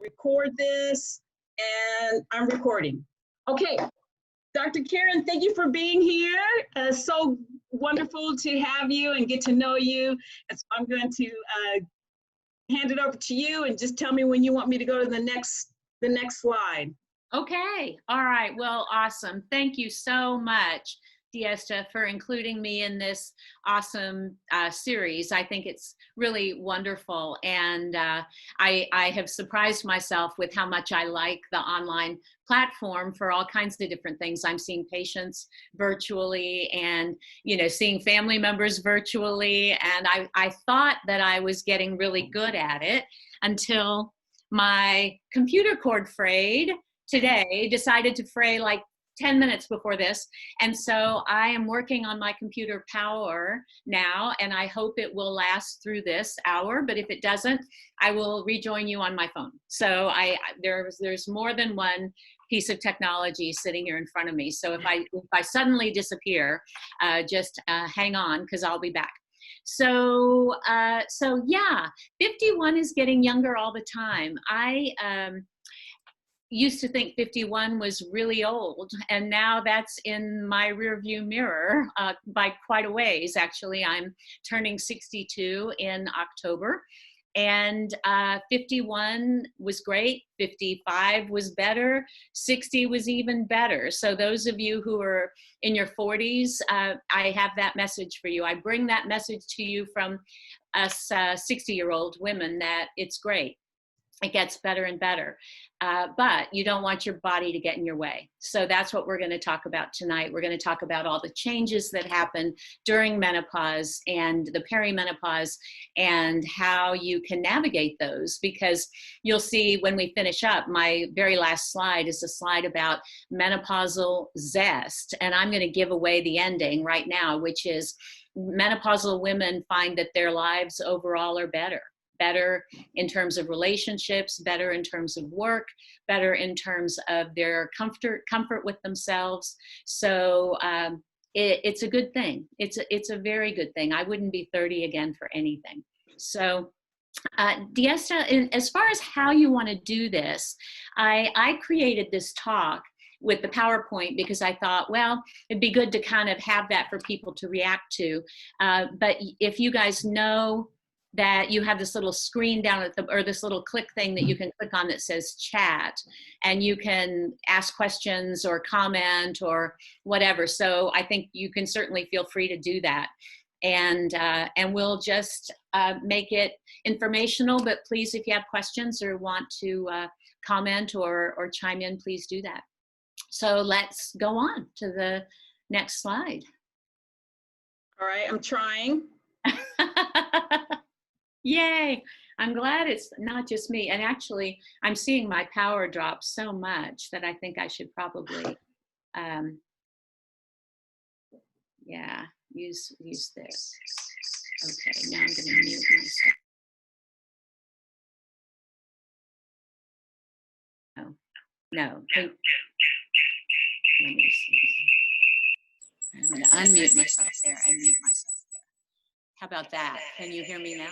record this, and I'm recording. Okay, Dr. Karen, thank you for being here. So wonderful to have you and get to know you. And so I'm going to hand it over to you and just tell me when you want me to go to the next slide. Okay, all right, well, awesome. Thank you so much, Diesta, for including me in this awesome series. I think it's really wonderful, and I have surprised myself with how much I like the online platform for all kinds of different things. I'm seeing patients virtually and, you know, seeing family members virtually, and I thought that I was getting really good at it until my computer cord frayed today, decided to fray like 10 minutes before this. And so I am working on my computer power now, and I hope it will last through this hour, but if it doesn't, I will rejoin you on my phone. So there's more than one piece of technology sitting here in front of me. So if I suddenly disappear, just hang on, because I'll be back. So yeah, 51 is getting younger all the time. I used to think 51 was really old, and now that's in my rearview mirror by quite a ways. Actually, I'm turning 62 in October, and 51 was great, 55 was better, 60 was even better. So those of you who are in your 40s, I have that message for you. I bring that message to you from us 60-year-old women that it's great. It gets better and better, but you don't want your body to get in your way. So that's what we're going to talk about tonight. We're going to talk about all the changes that happen during menopause and the perimenopause and how you can navigate those, because you'll see when we finish up, my very last slide is a slide about menopausal zest. And I'm going to give away the ending right now, which is menopausal women find that their lives overall are better in terms of relationships, better in terms of work, better in terms of their comfort with themselves. So it's a good thing. It's a very good thing. I wouldn't be 30 again for anything. So Diesta, as far as how you want to do this, I created this talk with the PowerPoint because I thought, well, it'd be good to kind of have that for people to react to. But if you guys know that you have this little screen down at or this little click thing that you can click on that says chat, and you can ask questions or comment or whatever. So I think you can certainly feel free to do that. And we'll just make it informational, but please, if you have questions or want to comment or chime in, please do that. So let's go on to the next slide. All right, I'm trying. Yay, I'm glad it's not just me. And actually, I'm seeing my power drop so much that I think I should probably, yeah, use this. Okay, now I'm gonna mute myself. No, let me see. I'm gonna unmute myself there and mute myself there. How about that? Can you hear me now?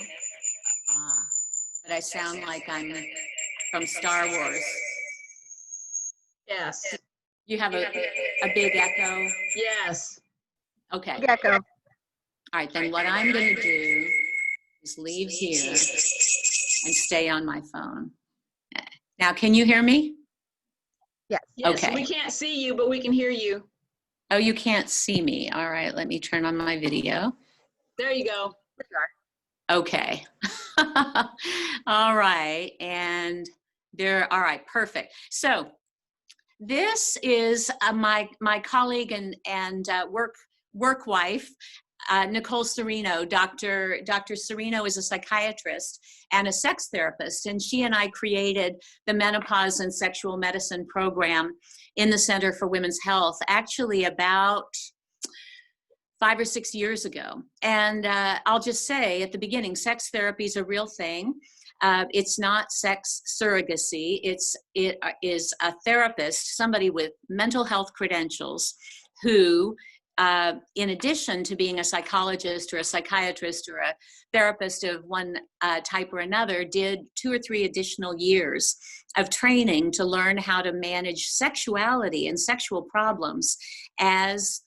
But I sound like I'm from Star Wars. Yes. You have a big echo? Yes. Okay. Big echo. All right, then what I'm going to do is leave here and stay on my phone. Now, can you hear me? Yes. Yes. Okay. We can't see you, but we can hear you. Oh, you can't see me. All right, let me turn on my video. There you go. There you are. Okay. All right. And there, all right, perfect. So this is my colleague and work wife, Nicole Serino. Dr. Serino is a psychiatrist and a sex therapist, and she and I created the Menopause and Sexual Medicine program in the Center for Women's Health, actually about 5 or 6 years ago. And I'll just say at the beginning, sex therapy is a real thing. It's not sex surrogacy. It is a therapist, somebody with mental health credentials who in addition to being a psychologist or a psychiatrist or a therapist of one type or another, did 2 or 3 additional years of training to learn how to manage sexuality and sexual problems as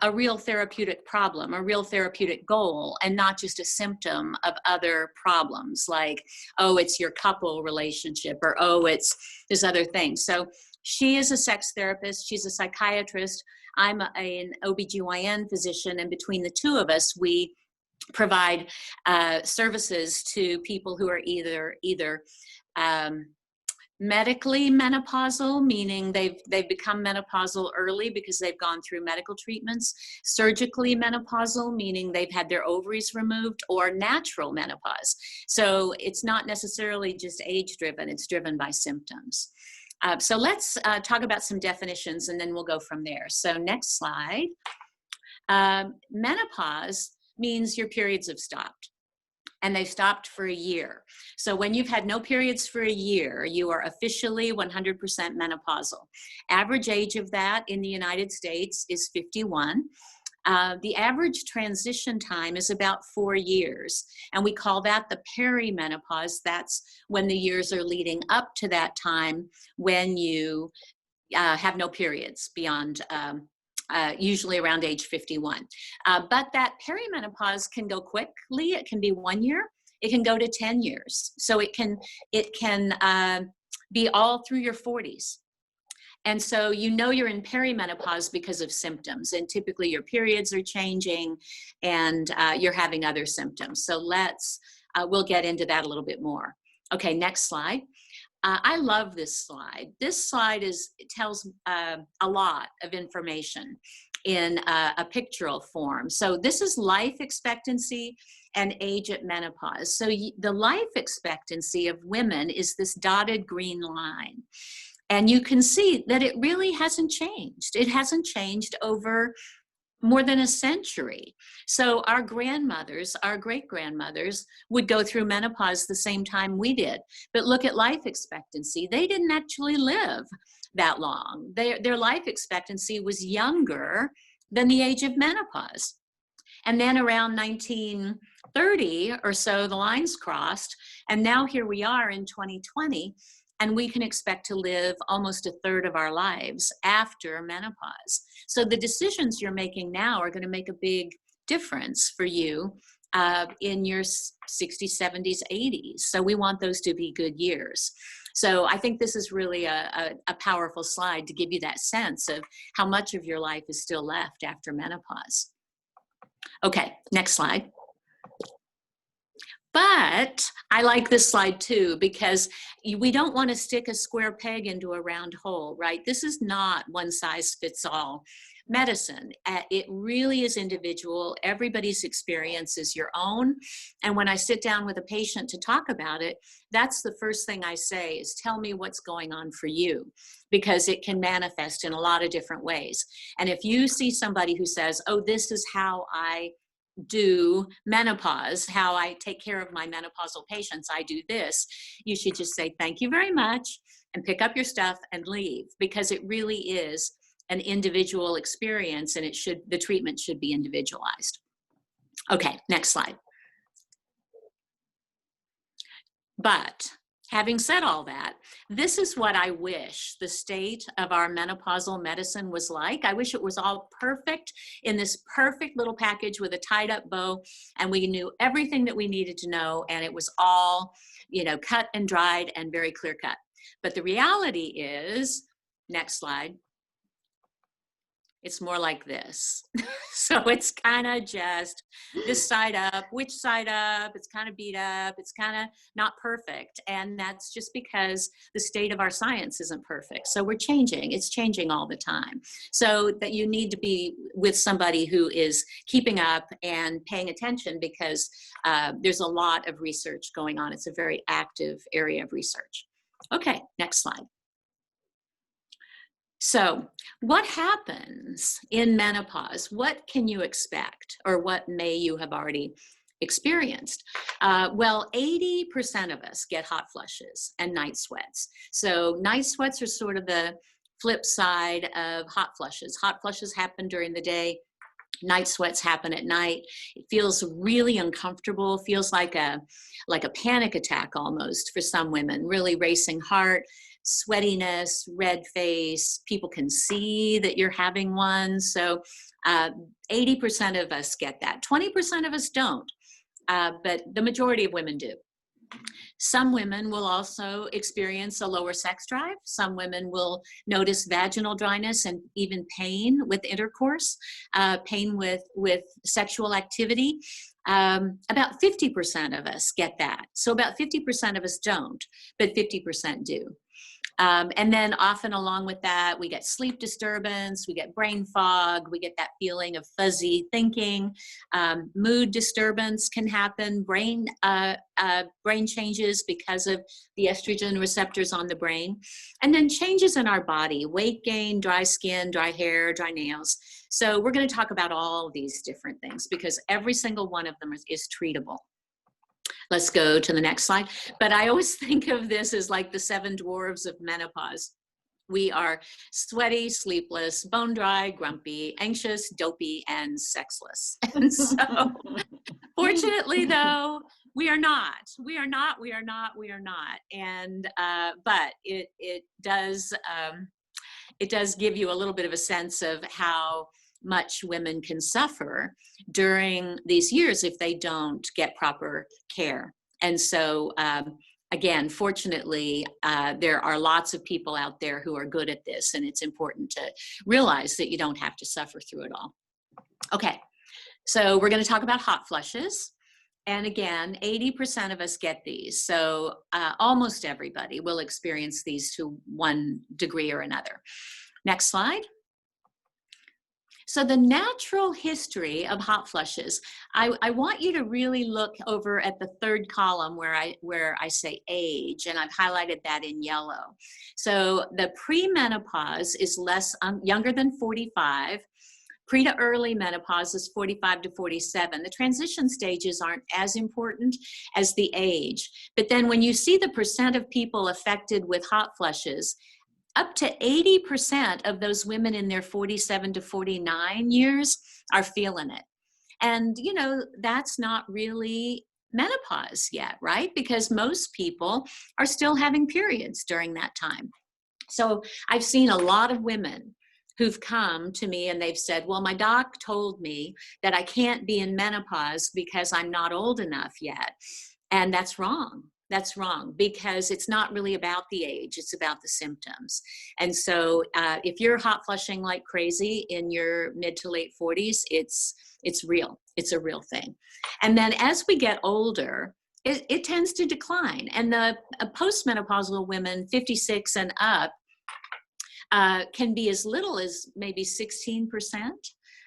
a real therapeutic problem, a real therapeutic goal, and not just a symptom of other problems like, oh, it's your couple relationship, or oh, it's this other thing. So she is a sex therapist, she's a psychiatrist, I'm an OBGYN physician, and between the two of us, we provide services to people who are either medically menopausal, meaning they've become menopausal early because they've gone through medical treatments, surgically menopausal, meaning they've had their ovaries removed, or natural menopause. So it's not necessarily just age driven, it's driven by symptoms. So let's talk about some definitions and then we'll go from there. So next slide. Menopause means your periods have stopped, and they've stopped for a year. So when you've had no periods for a year, you are officially 100% menopausal. Average age of that in the United States is 51. The average transition time is about 4 years, and we call that the perimenopause. That's when the years are leading up to that time when you have no periods beyond usually around age 51. But that perimenopause can go quickly. It can be 1 year. It can go to 10 years. So it can be all through your 40s. And so you know you're in perimenopause because of symptoms. And typically your periods are changing and you're having other symptoms. So we'll get into that a little bit more. Okay, next slide. I love this slide. This slide tells a lot of information in a pictorial form. So this is life expectancy and age at menopause. So the life expectancy of women is this dotted green line. And you can see that it really hasn't changed. It hasn't changed over more than a century. So our grandmothers, our great-grandmothers would go through menopause the same time we did. But look at life expectancy. They didn't actually live that long. Their life expectancy was younger than the age of menopause. And then around 1930 or so, the lines crossed. And now here we are in 2020. And we can expect to live almost a third of our lives after menopause. So the decisions you're making now are going to make a big difference for you in your 60s, 70s, 80s. So we want those to be good years. So I think this is really a powerful slide to give you that sense of how much of your life is still left after menopause. Okay, next slide. But I like this slide too, because we don't want to stick a square peg into a round hole, right? This is not one size fits all medicine. It really is individual. Everybody's experience is your own. And when I sit down with a patient to talk about it, that's the first thing I say is tell me what's going on for you, because it can manifest in a lot of different ways. And if you see somebody who says, oh, this is how I do menopause, how I take care of my menopausal patients, I do this, you should just say thank you very much and pick up your stuff and leave, because it really is an individual experience and the treatment should be individualized. Okay, next slide. But having said all that, this is what I wish the state of our menopausal medicine was like. I wish it was all perfect in this perfect little package with a tied up bow, and we knew everything that we needed to know, and it was all, cut and dried and very clear cut. But the reality is, next slide, it's more like this. So it's kind of just this side up, which side up, it's kind of beat up, it's kind of not perfect. And that's just because the state of our science isn't perfect. So we're changing, it's changing all the time. So that you need to be with somebody who is keeping up and paying attention, because there's a lot of research going on. It's a very active area of research. Okay, next slide. So what happens in menopause? What can you expect, or what may you have already experienced? Well, 80% of us get hot flushes and night sweats. So night sweats are sort of the flip side of hot flushes. Hot flushes happen during the day. Night sweats happen at night. It feels really uncomfortable, feels like a panic attack almost for some women, really racing heart, sweatiness, red face. People can see that you're having one. So 80% of us get that. 20% of us don't, but the majority of women do. Some women will also experience a lower sex drive. Some women will notice vaginal dryness and even pain with intercourse, pain with sexual activity. About 50% of us get that. So about 50% of us don't, but 50% do. And then often along with that, we get sleep disturbance, we get brain fog, we get that feeling of fuzzy thinking, mood disturbance can happen, brain changes because of the estrogen receptors on the brain, and then changes in our body, weight gain, dry skin, dry hair, dry nails. So we're going to talk about all these different things because every single one of them is treatable. Let's go to the next slide. But I always think of this as like the 7 dwarves of menopause. We are sweaty, sleepless, bone dry, grumpy, anxious, dopey, and sexless. And so, fortunately, though, we are not. We are not. We are not. We are not. And but it does give you a little bit of a sense of how much women can suffer during these years if they don't get proper care. And so, again, fortunately, there are lots of people out there who are good at this, and it's important to realize that you don't have to suffer through it all. Okay, so we're going to talk about hot flushes. And again, 80% of us get these. So almost everybody will experience these to one degree or another. Next slide. So the natural history of hot flushes, I want you to really look over at the 3rd column where I say age, and I've highlighted that in yellow. So the premenopause is younger than 45. Pre to early menopause is 45 to 47. The transition stages aren't as important as the age. But then when you see the percent of people affected with hot flushes, up to 80% of those women in their 47 to 49 years are feeling it. And, you know, that's not really menopause yet, right? Because most people are still having periods during that time. So I've seen a lot of women who've come to me and they've said, well, my doc told me that I can't be in menopause because I'm not old enough yet. And that's wrong. That's wrong, because it's not really about the age, it's about the symptoms. And so if you're hot flushing like crazy in your mid to late 40s, it's real. It's a real thing. And then as we get older, it tends to decline. And the postmenopausal women, 56 and up, can be as little as maybe 16%.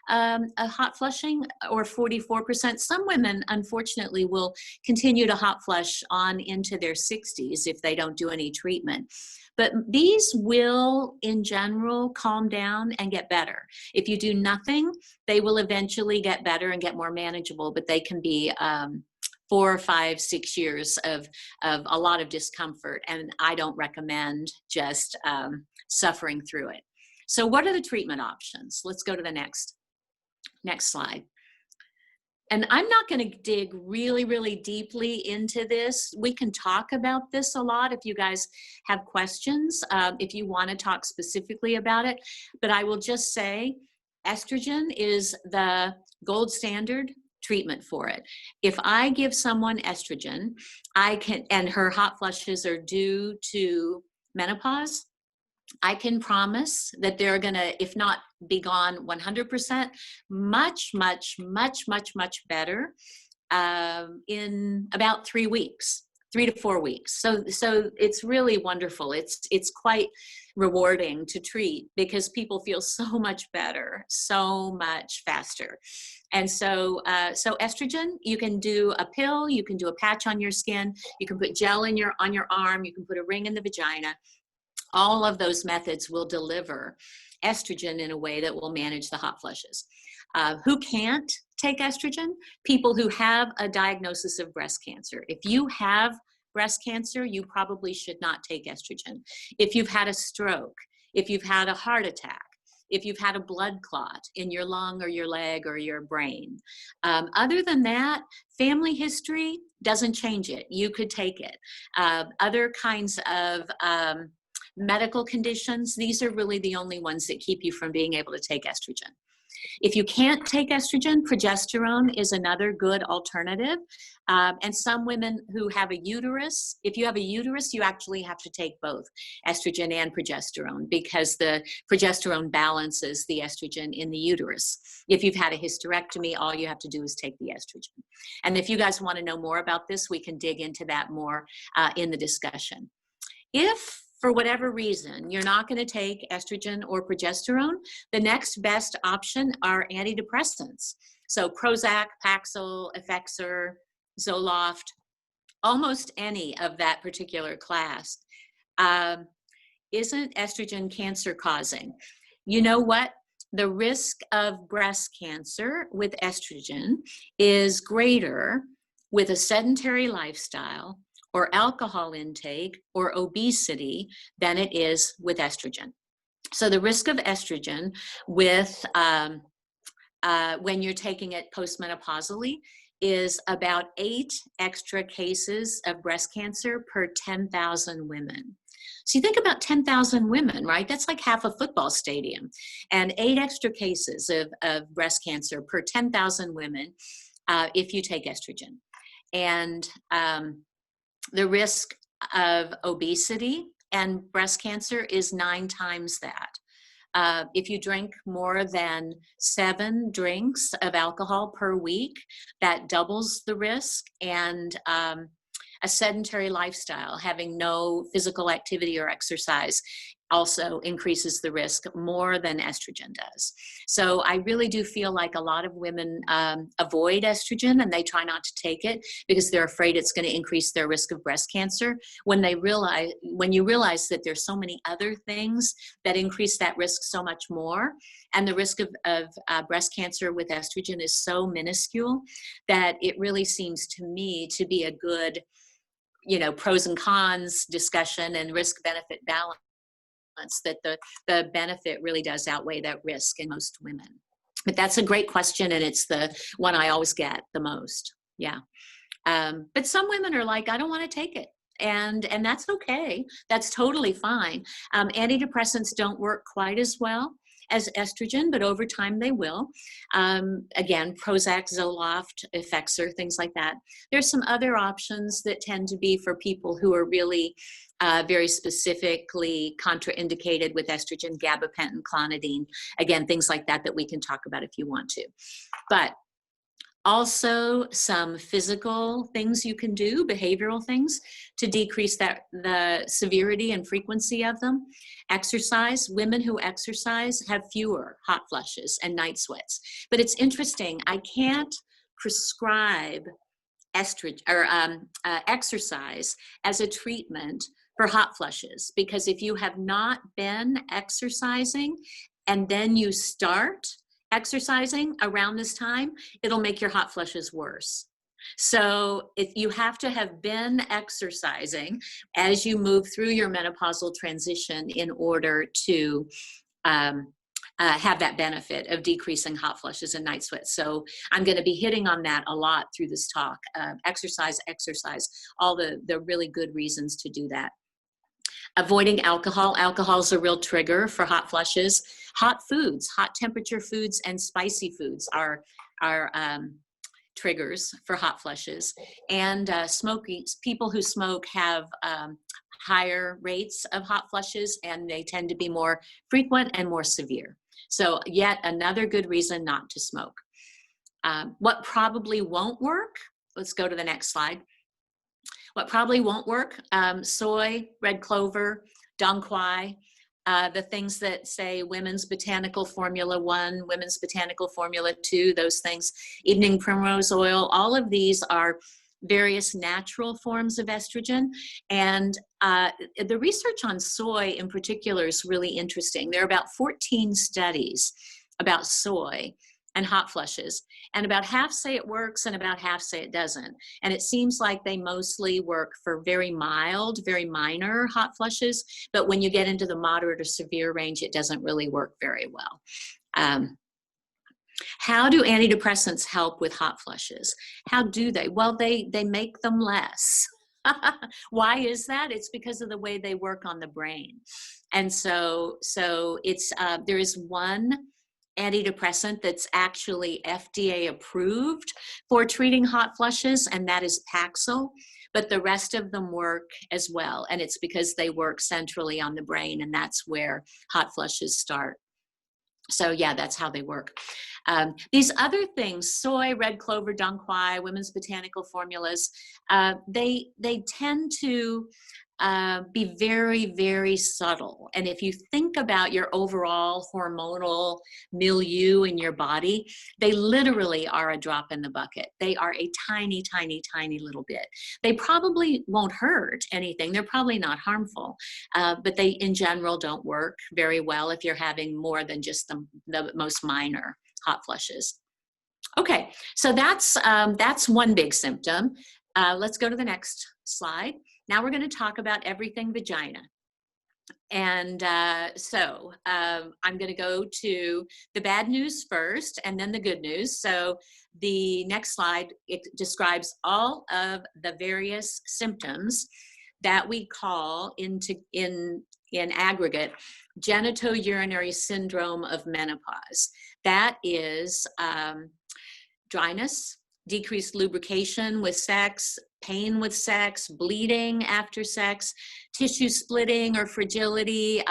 Hot flushing, or 44%. Some women, unfortunately, will continue to hot flush on into their 60s if they don't do any treatment. But these will, in general, calm down and get better. If you do nothing, they will eventually get better and get more manageable, but they can be 4, 5, 6 years of a lot of discomfort, and I don't recommend just suffering through it. So what are the treatment options? Let's go to the next slide. And I'm not going to dig really, really deeply into this. We can talk about this a lot if you guys have questions, if you want to talk specifically about it. But I will just say estrogen is the gold standard treatment for it. If I give someone estrogen, and her hot flushes are due to menopause, I can promise that they're going to, if not be gone 100%, much, much, much, much, much better in about 3 weeks, 3 to 4 weeks. So it's really wonderful. It's quite rewarding to treat because people feel so much better, so much faster. And so estrogen, you can do a pill, you can do a patch on your skin, you can put gel on your arm, you can put a ring in the vagina. All of those methods will deliver estrogen in a way that will manage the hot flushes. Who can't take estrogen? People who have a diagnosis of breast cancer. If you have breast cancer, you probably should not take estrogen. If you've had a stroke, if you've had a heart attack, if you've had a blood clot in your lung or your leg or your brain. Other than that, family history doesn't change it. You could take it. Other kinds of medical conditions, these are really the only ones that keep you from being able to take estrogen. If you can't take estrogen, progesterone is another good alternative. And some women who have a uterus, if you have a uterus, you actually have to take both estrogen and progesterone because the progesterone balances the estrogen in the uterus. If you've had a hysterectomy, all you have to do is take the estrogen. And if you guys want to know more about this, we can dig into that more in the discussion. If for whatever reason, you're not going to take estrogen or progesterone, the next best option are antidepressants. So Prozac, Paxil, Effexor, Zoloft, almost any of that particular class. Isn't estrogen cancer causing? You know what? The risk of breast cancer with estrogen is greater with a sedentary lifestyle or alcohol intake or obesity than it is with estrogen. So the risk of estrogen with when you're taking it postmenopausally is about 8 extra cases of breast cancer per 10,000 women. So you think about 10,000 women, right? That's like half a football stadium. And 8 extra cases of breast cancer per 10,000 women if you take estrogen. And the risk of obesity and breast cancer is 9 times that. If you drink more than 7 drinks of alcohol per week, that doubles the risk. And a sedentary lifestyle, having no physical activity or exercise, also increases the risk more than estrogen does. So I really do feel like a lot of women avoid estrogen and they try not to take it because they're afraid it's going to increase their risk of breast cancer. When you realize that there's so many other things that increase that risk so much more, and the risk of breast cancer with estrogen is so minuscule that it really seems to me to be a good, pros and cons discussion and risk-benefit balance, that the benefit really does outweigh that risk in most women. But that's a great question, and it's the one I always get the most. Yeah. But some women are like, I don't want to take it. And that's okay. That's totally fine. Antidepressants don't work quite as well as estrogen, but over time they will. Again, Prozac, Zoloft, Effexor, things like that. There's some other options that tend to be for people who are really very specifically contraindicated with estrogen, gabapentin, clonidine. Again, things like that we can talk about if you want to. But also some physical things you can do, behavioral things, to decrease the severity and frequency of them. Exercise. Women who exercise have fewer hot flushes and night sweats. But it's interesting, I can't prescribe estrogen or exercise as a treatment for hot flushes, because if you have not been exercising and then you start exercising around this time, it'll make your hot flushes worse. So if you have to have been exercising as you move through your menopausal transition in order to have that benefit of decreasing hot flushes and night sweats. So I'm going to be hitting on that a lot through this talk. Exercise, all the really good reasons to do that. Avoiding alcohol. Alcohol is a real trigger for hot flushes. Hot foods, hot temperature foods and spicy foods are triggers for hot flushes. And smoking, people who smoke have higher rates of hot flushes, and they tend to be more frequent and more severe. So yet another good reason not to smoke. What probably won't work, let's go to the next slide. What probably won't work, soy, red clover, dong quai, the things that say Women's Botanical Formula 1, Women's Botanical Formula 2, those things, evening primrose oil, all of these are various natural forms of estrogen. And the research on soy in particular is really interesting. There are about 14 studies about soy and hot flushes. And about half say it works and about half say it doesn't. And it seems like they mostly work for very mild, very minor hot flushes. But when you get into the moderate or severe range, it doesn't really work very well. How do antidepressants help with hot flushes? How do they? Well, they make them less. Why is that? It's because of the way they work on the brain. And so it's there is one antidepressant that's actually FDA approved for treating hot flushes, and that is Paxil. But the rest of them work as well, and it's because they work centrally on the brain, and that's where hot flushes start. So yeah, that's how they work. These other things, soy, red clover, dong quai, women's botanical formulas, they tend to be very, very subtle. And if you think about your overall hormonal milieu in your body, they literally are a drop in the bucket. They are a tiny, tiny, tiny little bit. They probably won't hurt anything. They're probably not harmful, but they in general don't work very well if you're having more than just the most minor hot flushes. Okay, so that's one big symptom. Let's go to the next slide. Now we're going to talk about everything vagina. And I'm going to go to the bad news first and then the good news. So the next slide, it describes all of the various symptoms that we call in aggregate genitourinary syndrome of menopause. That is dryness, decreased lubrication with sex, pain with sex, bleeding after sex, tissue splitting or fragility,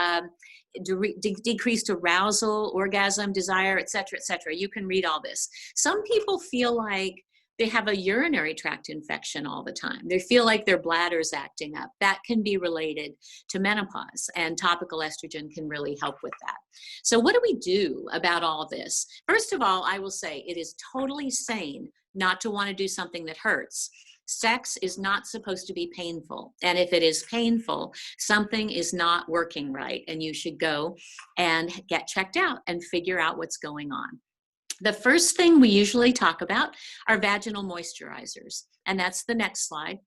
decreased arousal, orgasm, desire, etc., etc. You can read all this. Some people feel like they have a urinary tract infection all the time. They feel like their bladder's acting up. That can be related to menopause, and topical estrogen can really help with that. So what do we do about all this? First of all, I will say it is totally sane not to want to do something that hurts. Sex is not supposed to be painful. And if it is painful, something is not working right, and you should go and get checked out and figure out what's going on. The first thing we usually talk about are vaginal moisturizers, and that's the next slide.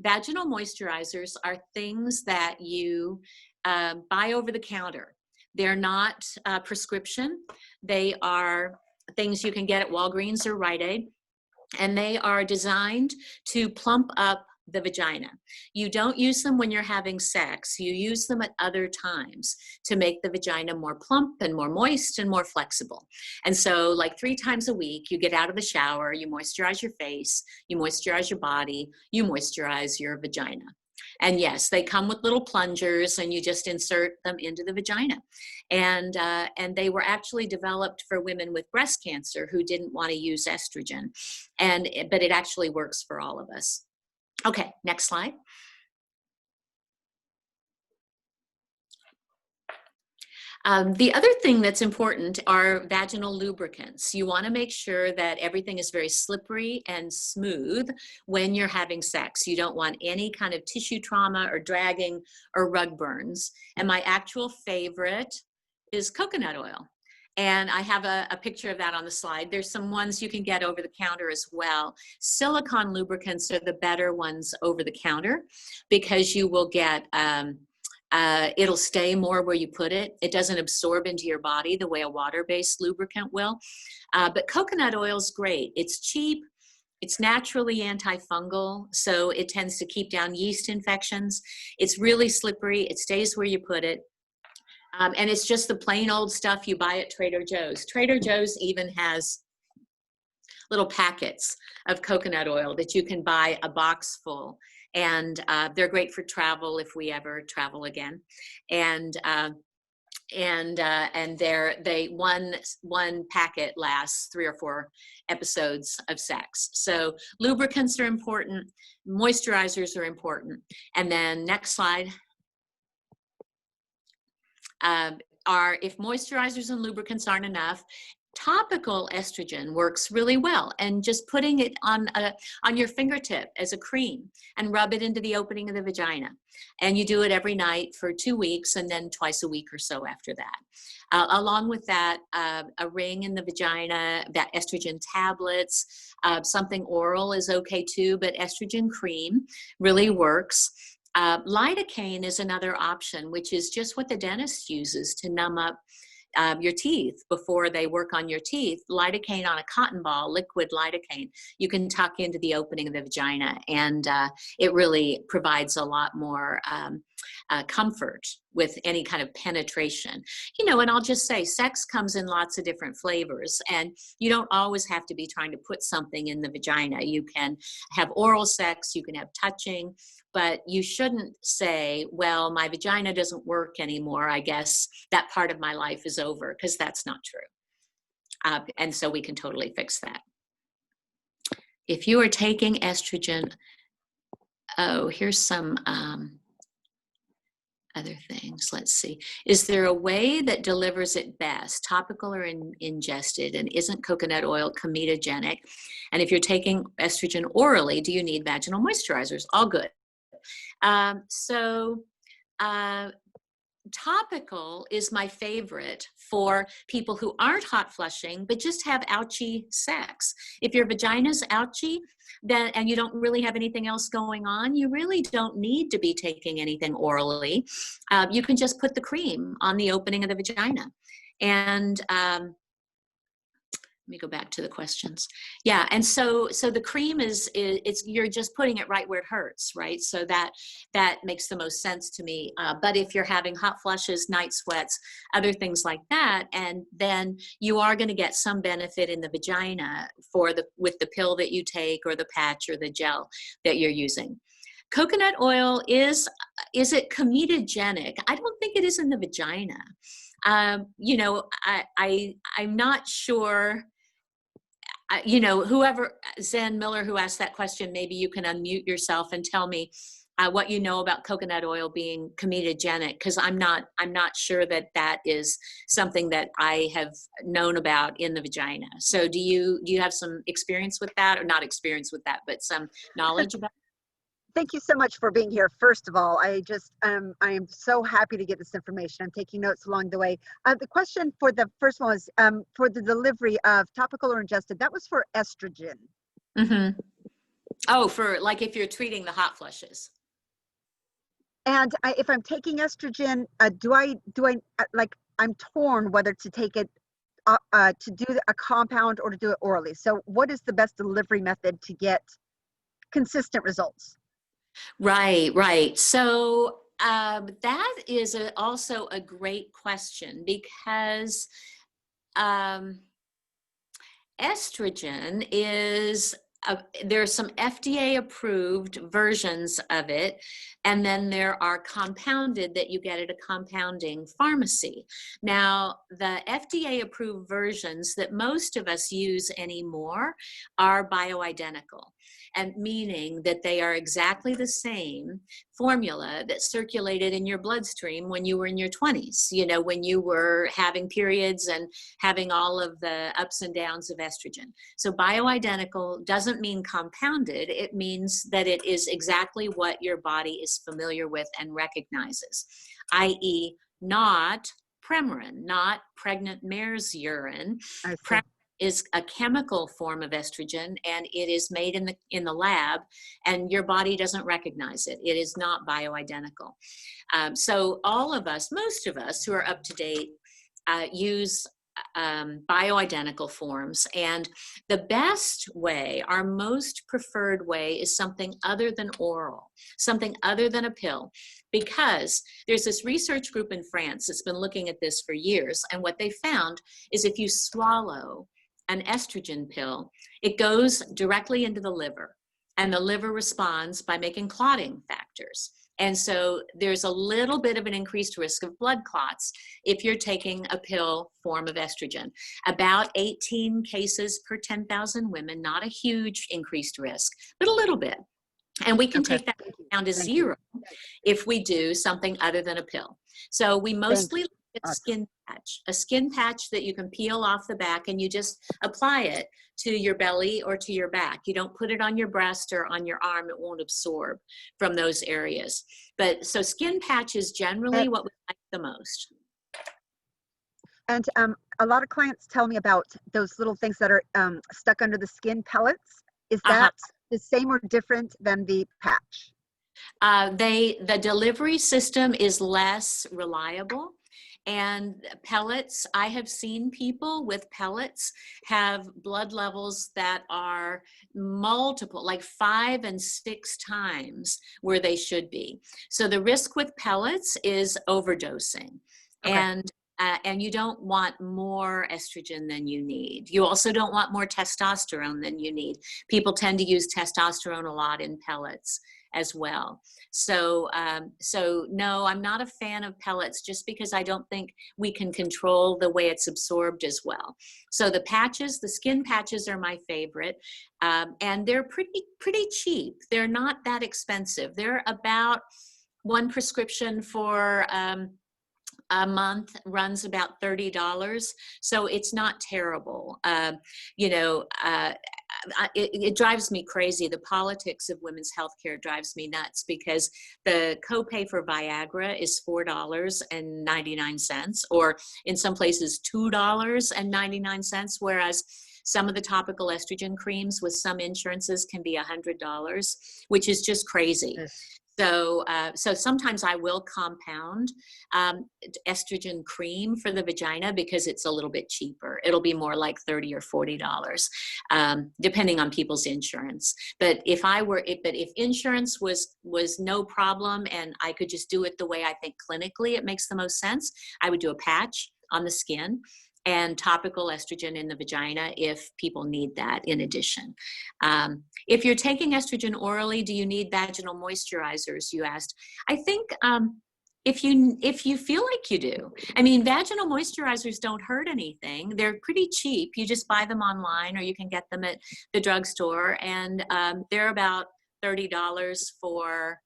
Vaginal moisturizers are things that you buy over the counter. They're not prescription. They are things you can get at Walgreens or Rite Aid, and they are designed to plump up the vagina. You don't use them when you're having sex. You use them at other times to make the vagina more plump and more moist and more flexible. And so like 3 times a week, you get out of the shower, you moisturize your face, you moisturize your body, you moisturize your vagina. And yes, they come with little plungers, and you just insert them into the vagina. And they were actually developed for women with breast cancer who didn't want to use estrogen. But it actually works for all of us. Okay, next slide. The other thing that's important are vaginal lubricants. You want to make sure that everything is very slippery and smooth when you're having sex. You don't want any kind of tissue trauma or dragging or rug burns. And my actual favorite is coconut oil. And I have a picture of that on the slide. There's some ones you can get over the counter as well. Silicone lubricants are the better ones over the counter because you will get, it'll stay more where you put it. It doesn't absorb into your body the way a water-based lubricant will. But coconut oil is great. It's cheap. It's naturally antifungal, so it tends to keep down yeast infections. It's really slippery. It stays where you put it. And it's just the plain old stuff you buy at Trader Joe's. Trader Joe's even has little packets of coconut oil that you can buy a box full. And they're great for travel if we ever travel again. And one packet lasts 3 or 4 episodes of sex. So lubricants are important, moisturizers are important. And then next slide. If moisturizers and lubricants aren't enough, Topical estrogen works really well, and just putting it on your fingertip as a cream and rub it into the opening of the vagina. And you do it every night for 2 weeks, and then twice a week or so after that. Along with that, a ring in the vagina, that estrogen tablets, something oral is okay too, but estrogen cream really works. Lidocaine is another option, which is just what the dentist uses to numb up your teeth before they work on your teeth. Lidocaine on a cotton ball, liquid lidocaine, you can tuck into the opening of the vagina, and it really provides a lot more comfort with any kind of penetration. And I'll just say, sex comes in lots of different flavors, and you don't always have to be trying to put something in the vagina. You can have oral sex, you can have touching, but you shouldn't say, well, my vagina doesn't work anymore, I guess that part of my life is over, because that's not true. And so we can totally fix that. If you are taking estrogen, here's some other things. Let's see. Is there a way that delivers it best, topical or ingested, and isn't coconut oil comedogenic? And if you're taking estrogen orally, do you need vaginal moisturizers? All good. Topical is my favorite for people who aren't hot flushing, but just have ouchy sex. If your vagina's ouchy, then, and you don't really have anything else going on, you really don't need to be taking anything orally. You can just put the cream on the opening of the vagina. And let me go back to the questions. Yeah, and so the cream is you're just putting it right where it hurts, right? So that makes the most sense to me. But if you're having hot flushes, night sweats, other things like that, and then you are going to get some benefit in the vagina with the pill that you take, or the patch, or the gel that you're using. Coconut oil, is it comedogenic? I don't think it is in the vagina. I'm not sure. Whoever, Zen Miller, who asked that question, maybe you can unmute yourself and tell me what you know about coconut oil being comedogenic, because I'm not sure that is something that I have known about in the vagina. So do you have some experience with that, or not experience with that, but some knowledge about it? Thank you so much for being here. First of all, I am so happy to get this information. I'm taking notes along the way. The question for the first one was for the delivery of topical or ingested. That was for estrogen. Mm-hmm. Oh, for like if you're treating the hot flushes. And if I'm taking estrogen, do I like, I'm torn whether to take it to do a compound or to do it orally. So what is the best delivery method to get consistent results? Right. So that is also a great question, because estrogen is, there are some FDA approved versions of it, and then there are compounded that you get at a compounding pharmacy. Now, the FDA approved versions that most of us use anymore are bioidentical, and meaning that they are exactly the same formula that circulated in your bloodstream when you were in your 20s, when you were having periods and having all of the ups and downs of estrogen. So bioidentical doesn't mean compounded. It means that it is exactly what your body is familiar with and recognizes, i.e. not Premarin, not pregnant mare's urine. Premarin is a chemical form of estrogen, and it is made in the lab, and your body doesn't recognize it. It is not bioidentical. So all of us, most of us who are up to date, use bioidentical forms, and the best way, our most preferred way, is something other than oral, something other than a pill, because there's this research group in France that's been looking at this for years, and what they found is if you swallow an estrogen pill, it goes directly into the liver, and the liver responds by making clotting factors. And so there's a little bit of an increased risk of blood clots if you're taking a pill form of estrogen. About 18 cases per 10,000 women, not a huge increased risk, but a little bit. And we can take that down to zero if we do something other than a pill. So we mostly It's a skin patch that you can peel off the back, and you just apply it to your belly or to your back. You don't put it on your breast or on your arm. It won't absorb from those areas. But so skin patch is generally what we like the most. And a lot of clients tell me about those little things that are stuck under the skin, pellets. Is that the same or different than the patch? The delivery system is less reliable. And pellets, I have seen people with pellets have blood levels that are multiple, like 5 and 6 times where they should be. So the risk with pellets is overdosing. Okay. And you don't want more estrogen than you need. You also don't want more testosterone than you need. People tend to use testosterone a lot in pellets as well. So no, I'm not a fan of pellets just because I don't think we can control the way it's absorbed as well. So the patches, the skin patches are my favorite. And they're pretty cheap. They're not that expensive. They're about one prescription for a month runs about $30. So it's not terrible. It drives me crazy. The politics of women's healthcare drives me nuts because the copay for Viagra is $4.99, or in some places $2.99, whereas some of the topical estrogen creams with some insurances can be $100, which is just crazy. Yes. So sometimes I will compound estrogen cream for the vagina because it's a little bit cheaper. It'll be more like $30 or $40, depending on people's insurance. But if insurance was no problem and I could just do it the way I think clinically it makes the most sense, I would do a patch on the skin and topical estrogen in the vagina if people need that in addition. If you're taking estrogen orally, do you need vaginal moisturizers, you asked? I think if you feel like you do. I mean, vaginal moisturizers don't hurt anything. They're pretty cheap. You just buy them online or you can get them at the drugstore, and they're about $30 for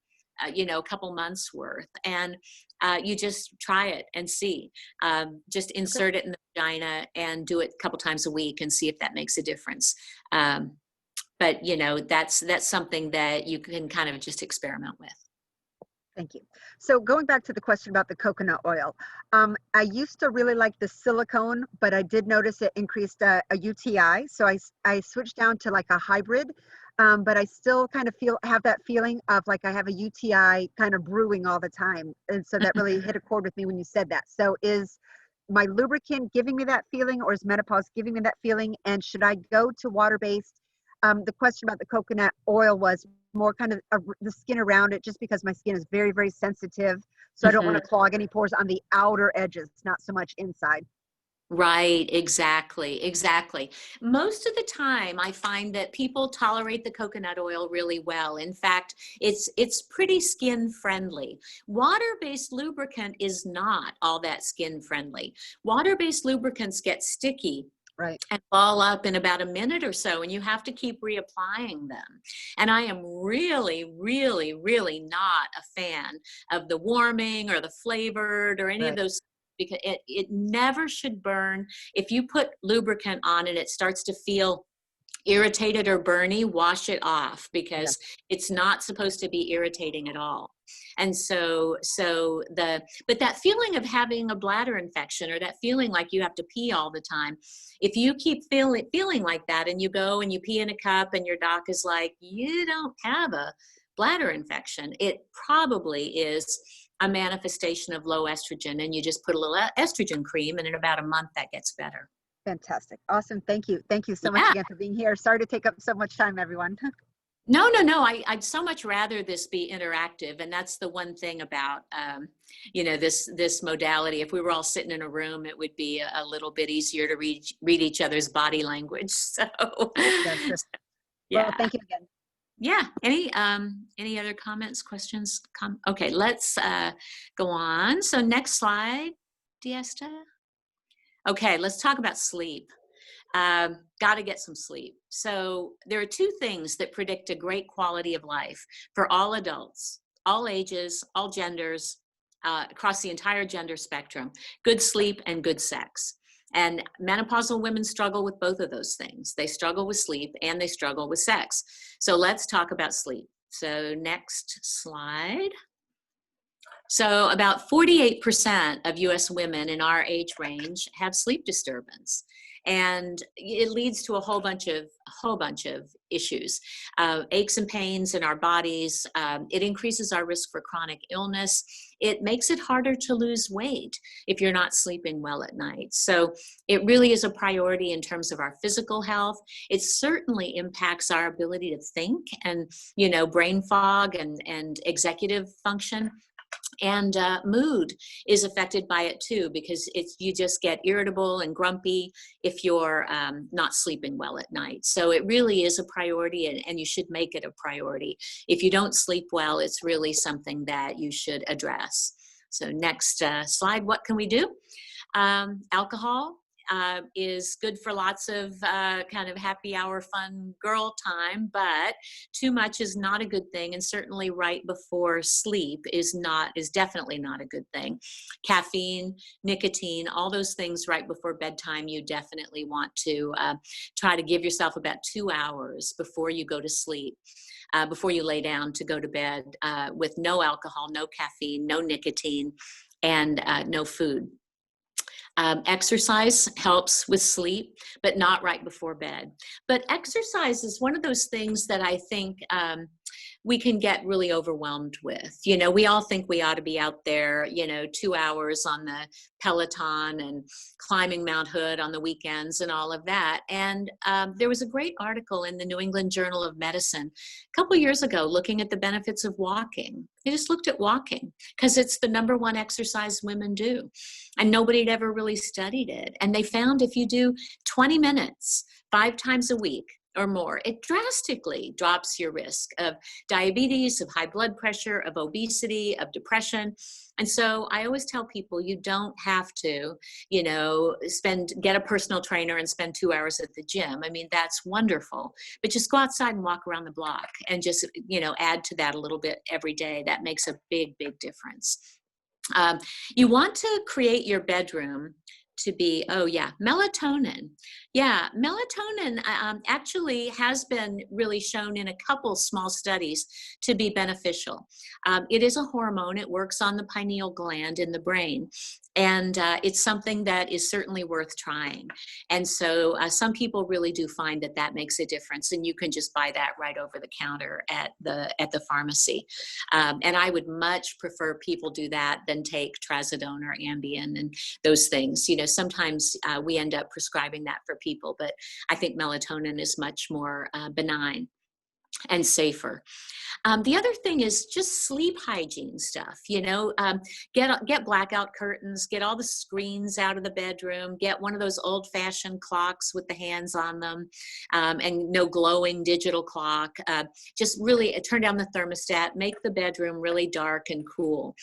a couple months worth, and you just try it and see. Just insert it in the vagina and do it a couple times a week and see if that makes a difference. But that's something that you can kind of just experiment with. Thank you. So going back to the question about the coconut oil, I used to really like the silicone, but I did notice it increased a UTI. So I switched down to like a hybrid, but I still kind of have that feeling of like I have a UTI kind of brewing all the time. And so that really hit a chord with me when you said that. So is my lubricant giving me that feeling, or is menopause giving me that feeling? And should I go to water-based? The question about the coconut oil was more kind of the skin around it, just because my skin is very, very sensitive. So I don't want to clog any pores on the outer edges, not so much inside. Right, exactly. Most of the time, I find that people tolerate the coconut oil really well. In fact, it's pretty skin friendly. Water-based lubricant is not all that skin friendly. Water-based lubricants get sticky. Right. And ball up in about a minute or so, and you have to keep reapplying them. And I am really, really, really not a fan of the warming or the flavored or any of those, because it never should burn. If you put lubricant on and it starts to feel irritated or burny, wash it off, because it's not supposed to be irritating at all. And but that feeling of having a bladder infection, or that feeling like you have to pee all the time, if you keep feeling like that and you go and you pee in a cup and your doc is like, you don't have a bladder infection, it probably is a manifestation of low estrogen, and you just put a little estrogen cream, and in about a month that gets better. Fantastic. Awesome. Thank you. Thank you so much again for being here. Sorry to take up so much time, everyone. No. I'd so much rather this be interactive. And that's the one thing about, this modality. If we were all sitting in a room, it would be a little bit easier to read each other's body language. So, Well, thank you again. Yeah. Any other comments, questions? Okay, let's go on. So next slide, Diesta. Okay, let's talk about sleep. Got to get some sleep. So there are 2 things that predict a great quality of life for all adults, all ages, all genders, across the entire gender spectrum, good sleep and good sex. And menopausal women struggle with both of those things. They struggle with sleep and they struggle with sex. So let's talk about sleep. So next slide. So about 48% of US women in our age range have sleep disturbance. And it leads to a whole bunch of issues, aches and pains in our bodies. It increases our risk for chronic illness. It makes it harder to lose weight if you're not sleeping well at night. So it really is a priority in terms of our physical health. It certainly impacts our ability to think and, brain fog and executive function. And mood is affected by it too, because you just get irritable and grumpy if you're not sleeping well at night. So it really is a priority, and you should make it a priority. If you don't sleep well, it's really something that you should address. So next slide, what can we do? Alcohol is good for lots of kind of happy hour fun girl time, but too much is not a good thing, and certainly right before sleep is definitely not a good thing. Caffeine, nicotine, all those things right before bedtime, you definitely want to try to give yourself about 2 hours before you go to sleep, before you lay down to go to bed, with no alcohol, no caffeine, no nicotine, and no food. Exercise helps with sleep, but not right before bed. But exercise is one of those things that I think we can get really overwhelmed with. We all think we ought to be out there, 2 hours on the Peloton and climbing Mount Hood on the weekends and all of that. And there was a great article in the New England Journal of Medicine a couple years ago looking at the benefits of walking. They just looked at walking because it's the #1 exercise women do. And nobody had ever really studied it. And they found if you do 20 minutes 5 times a week or more, it drastically drops your risk of diabetes, of high blood pressure, of obesity, of depression. And so I always tell people you don't have to, get a personal trainer and spend 2 hours at the gym. I mean, that's wonderful, but just go outside and walk around the block and just, add to that a little bit every day. That makes a big, big difference. You want to create your bedroom to be, melatonin. Yeah, melatonin actually has been really shown in a couple small studies to be beneficial. It is a hormone. It works on the pineal gland in the brain. And it's something that is certainly worth trying. And so some people really do find that makes a difference, and you can just buy that right over the counter at the pharmacy. And I would much prefer people do that than take trazodone or Ambien and those things. Sometimes we end up prescribing that for people, but I think melatonin is much more benign and safer. The other thing is just sleep hygiene stuff, get blackout curtains, get all the screens out of the bedroom, get one of those old-fashioned clocks with the hands on them, and no glowing digital clock. Just really turn down the thermostat, make the bedroom really dark and cool.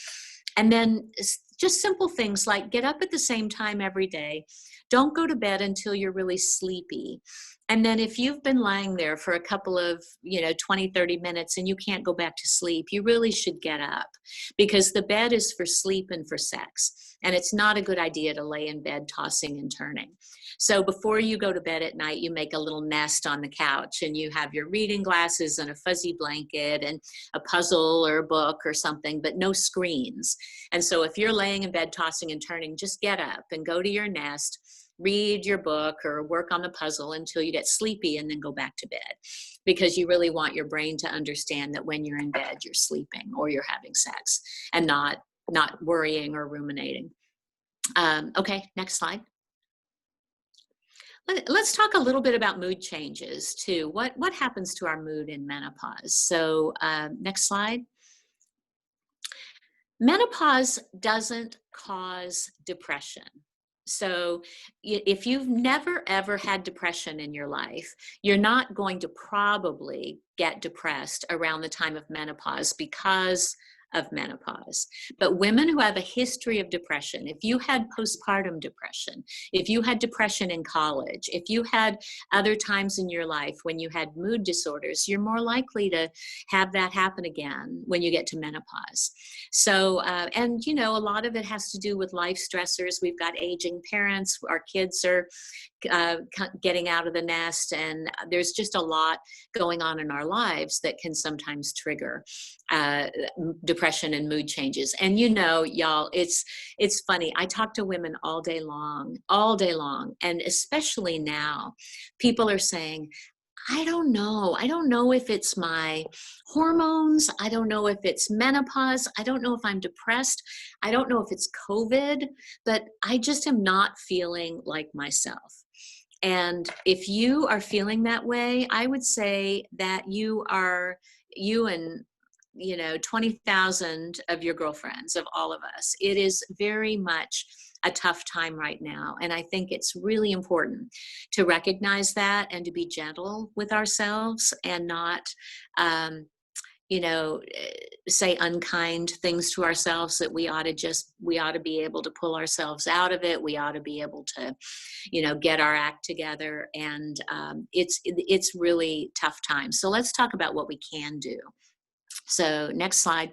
And then just simple things like get up at the same time every day. Don't go to bed until you're really sleepy. And then if you've been lying there for a couple of, 20, 30 minutes and you can't go back to sleep, you really should get up, because the bed is for sleep and for sex. And it's not a good idea to lay in bed tossing and turning. So before you go to bed at night, you make a little nest on the couch and you have your reading glasses and a fuzzy blanket and a puzzle or a book or something, but no screens. And so if you're laying in bed tossing and turning, just get up and go to your nest, read your book or work on the puzzle until you get sleepy, and then go back to bed, because you really want your brain to understand that when you're in bed, you're sleeping or you're having sex and not worrying or ruminating. Okay, next slide. Let's talk a little bit about mood changes too. What happens to our mood in menopause? So next slide. Menopause doesn't cause depression. So if you've never, ever had depression in your life, you're not going to probably get depressed around the time of menopause because of menopause. But women who have a history of depression, if you had postpartum depression, if you had depression in college, if you had other times in your life when you had mood disorders, you're more likely to have that happen again when you get to menopause. So, and you know, a lot of it has to do with life stressors. We've got aging parents, our kids are getting out of the nest, and there's just a lot going on in our lives that can sometimes trigger depression and mood changes. And you know, y'all, it's funny. I talk to women all day long, and especially now, people are saying, I don't know. I don't know if it's my hormones. I don't know if it's menopause. I don't know if I'm depressed. I don't know if it's COVID, but I just am not feeling like myself. And if you are feeling that way, I would say that you and, you know, 20,000 of your girlfriends, of all of us, it is very much a tough time right now. And I think it's really important to recognize that and to be gentle with ourselves and not, you know, say unkind things to ourselves, that we ought to be able to pull ourselves out of it. We ought to be able to, you know, get our act together. And it's really tough times. So let's talk about what we can do. So next slide.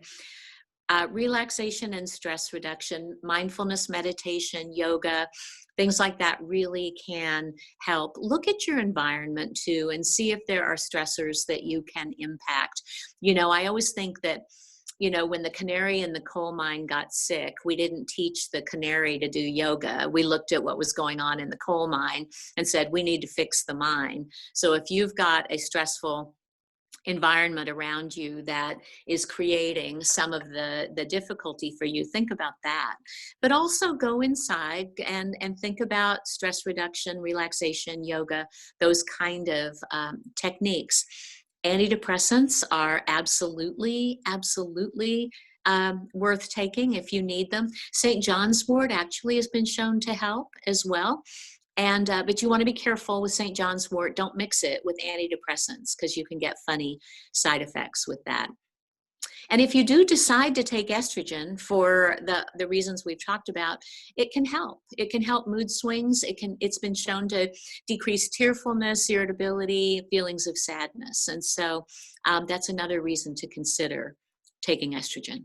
Relaxation and stress reduction, mindfulness, meditation, yoga, things like that really can help. Look at your environment too and see if there are stressors that you can impact. You know, I always think that, you know, when the canary in the coal mine got sick, we didn't teach the canary to do yoga. We looked at what was going on in the coal mine and said, we need to fix the mine. So if you've got a stressful environment around you that is creating some of the difficulty for you, think about that. But also go inside and think about stress reduction, relaxation, yoga, those kind of techniques. Antidepressants are absolutely worth taking if you need them. St. John's wort actually has been shown to help as well. And, but you want to be careful with St. John's wort. Don't mix it with antidepressants because you can get funny side effects with that. And if you do decide to take estrogen for the reasons we've talked about, it can help. It can help mood swings. It's been shown to decrease tearfulness, irritability, feelings of sadness. And so that's another reason to consider taking estrogen.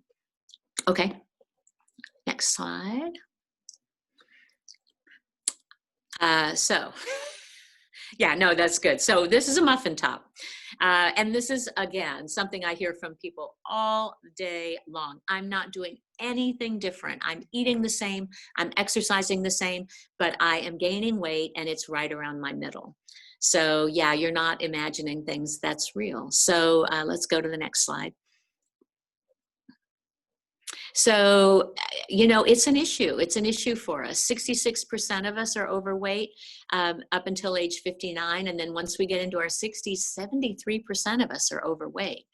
Okay, next slide. Yeah, no, that's good. So this is a muffin top. And this is, again, something I hear from people all day long. I'm not doing anything different. I'm eating the same. I'm exercising the same, but I am gaining weight and it's right around my middle. So yeah, you're not imagining things. That's real. So let's go to the next slide. So, you know, it's an issue. It's an issue for us. 66% of us are overweight up until age 59. And then once we get into our 60s, 73% of us are overweight.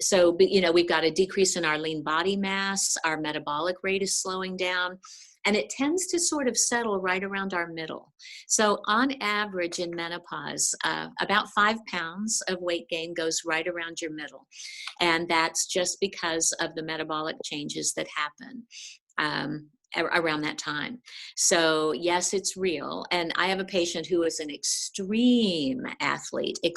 So, you know, we've got a decrease in our lean body mass. Our metabolic rate is slowing down. And it tends to sort of settle right around our middle. So on average in menopause, about 5 pounds of weight gain goes right around your middle. And that's just because of the metabolic changes that happen around that time. So yes, it's real. And I have a patient who is an extreme athlete. And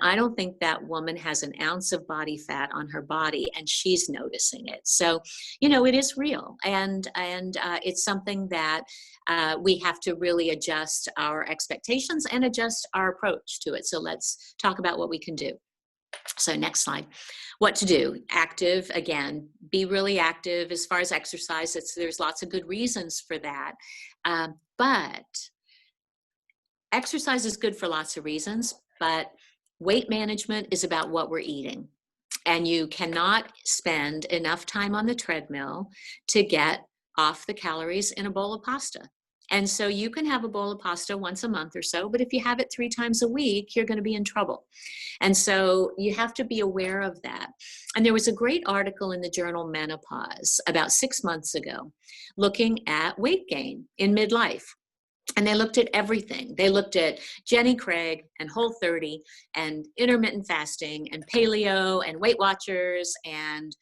I don't think that woman has an ounce of body fat on her body and she's noticing it. So, you know, it is real. And it's something that we have to really adjust our expectations and adjust our approach to it. So let's talk about what we can do. So next slide. What to do? Active, again, be really active as far as exercise. There's lots of good reasons for that. But exercise is good for lots of reasons, but weight management is about what we're eating. And you cannot spend enough time on the treadmill to get off the calories in a bowl of pasta. And so you can have a bowl of pasta once a month or so, but if you have it 3 times a week, you're going to be in trouble. And so you have to be aware of that. And there was a great article in the journal Menopause about 6 months ago looking at weight gain in midlife. And they looked at everything. They looked at Jenny Craig and Whole30 and intermittent fasting and paleo and Weight Watchers and,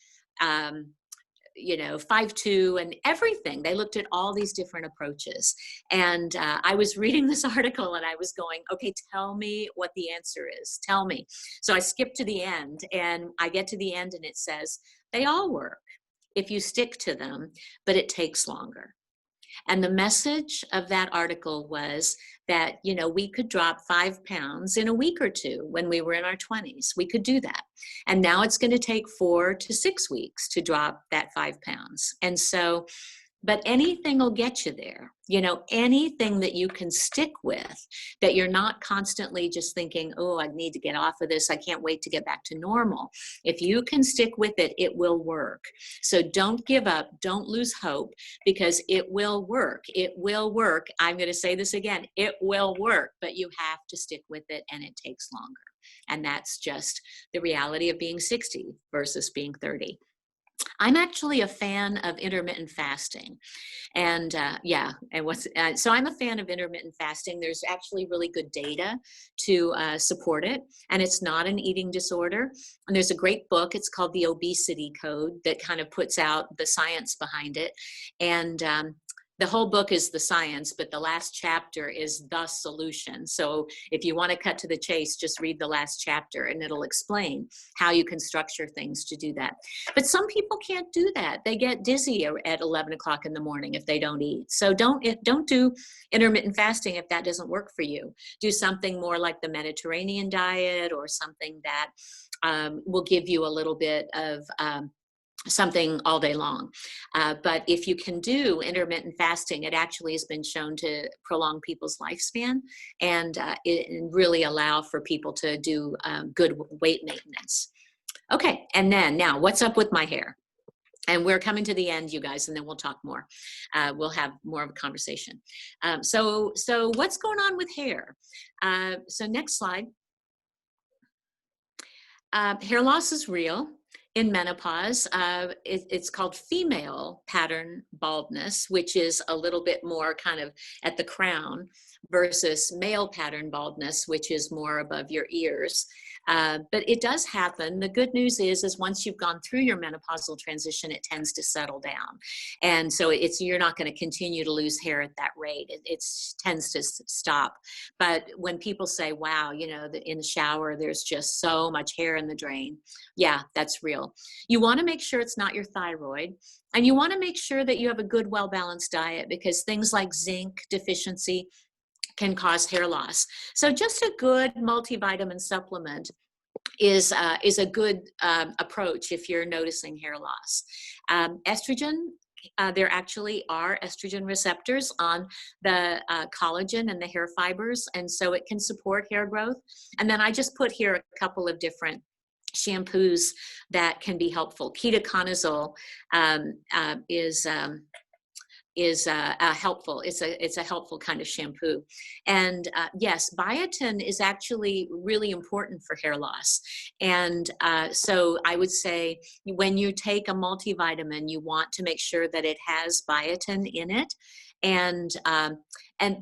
5-2 and everything. They looked at all these different approaches. And I was reading this article and I was going, okay, tell me what the answer is. Tell me. So I skipped to the end and I get to the end and it says, they all work if you stick to them, but it takes longer. And the message of that article was that, we could drop 5 pounds in a week or two when we were in our 20s. We could do that. And now it's going to take 4 to 6 weeks to drop that 5 pounds. And so, but anything will get you there. Anything that you can stick with, that you're not constantly just thinking, oh, I need to get off of this. I can't wait to get back to normal. If you can stick with it, it will work. So don't give up. Don't lose hope, because it will work. It will work. I'm going to say this again. It will work, but you have to stick with it, and it takes longer. And that's just the reality of being 60 versus being 30. I'm actually a fan of intermittent fasting. And so I'm a fan of intermittent fasting. There's actually really good data to support it. And it's not an eating disorder. And there's a great book. It's called The Obesity Code that kind of puts out the science behind it. And the whole book is the science, but the last chapter is the solution. So if you want to cut to the chase, just read the last chapter and it'll explain how you can structure things to do that. But some people can't do that. They get dizzy at 11 o'clock in the morning if they don't eat. So don't do intermittent fasting if that doesn't work for you. Do something more like the Mediterranean diet, or something that will give you a little bit of something all day long. But if you can do intermittent fasting, it actually has been shown to prolong people's lifespan and it really allow for people to do good weight maintenance. Okay, and then now what's up with my hair? And we're coming to the end, you guys, and then we'll talk more. We'll have more of a conversation. So what's going on with hair? So next slide. Hair loss is real. In menopause, it's called female pattern baldness, which is a little bit more kind of at the crown, versus male pattern baldness, which is more above your ears. But it does happen. The good news is once you've gone through your menopausal transition, it tends to settle down. And so you're not going to continue to lose hair at that rate. It tends to stop. But when people say, wow, in the shower, there's just so much hair in the drain. Yeah, that's real. You want to make sure it's not your thyroid. And you want to make sure that you have a good, well-balanced diet, because things like zinc deficiency can cause hair loss. So just a good multivitamin supplement is a good approach if you're noticing hair loss. Estrogen, there actually are estrogen receptors on the collagen and the hair fibers, and so it can support hair growth. And then I just put here a couple of different shampoos that can be helpful. Ketoconazole is helpful. It's a helpful kind of shampoo. And yes, biotin is actually really important for hair loss. And so I would say when you take a multivitamin, you want to make sure that it has biotin in it.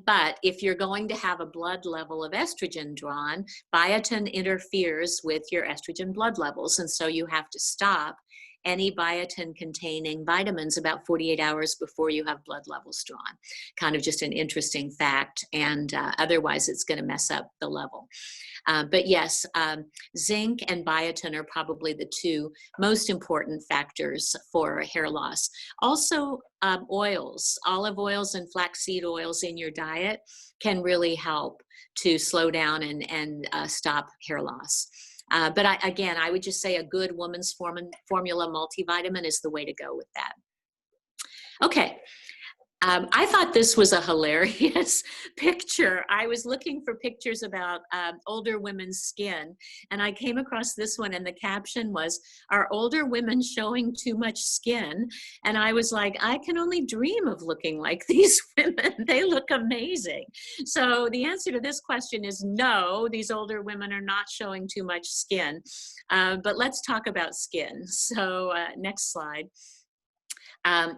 But if you're going to have a blood level of estrogen drawn, biotin interferes with your estrogen blood levels. And so you have to stop any biotin containing vitamins about 48 hours before you have blood levels drawn. Kind of just an interesting fact, and otherwise it's going to mess up the level. But yes, zinc and biotin are probably the two most important factors for hair loss. Also, oils, olive oils and flaxseed oils in your diet can really help to slow down and stop hair loss. But I would just say a good woman's formula multivitamin is the way to go with that. Okay. I thought this was a hilarious picture. I was looking for pictures about older women's skin, and I came across this one, and the caption was, "Are older women showing too much skin?" And I was like, I can only dream of looking like these women. They look amazing. So the answer to this question is no, these older women are not showing too much skin. But let's talk about skin. So next slide.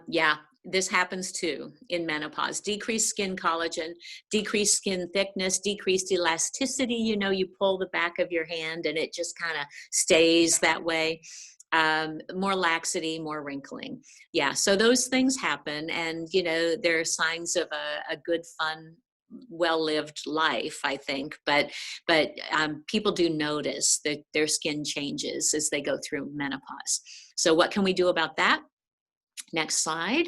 Yeah, this happens too in menopause. Decreased skin collagen, decreased skin thickness, decreased elasticity. You know, you pull the back of your hand and it just kind of stays that way. More laxity, more wrinkling. Yeah, so those things happen, and you know, they're signs of a good, fun, well-lived life, I think. But people do notice that their skin changes as they go through menopause. So what can we do about that? Next slide.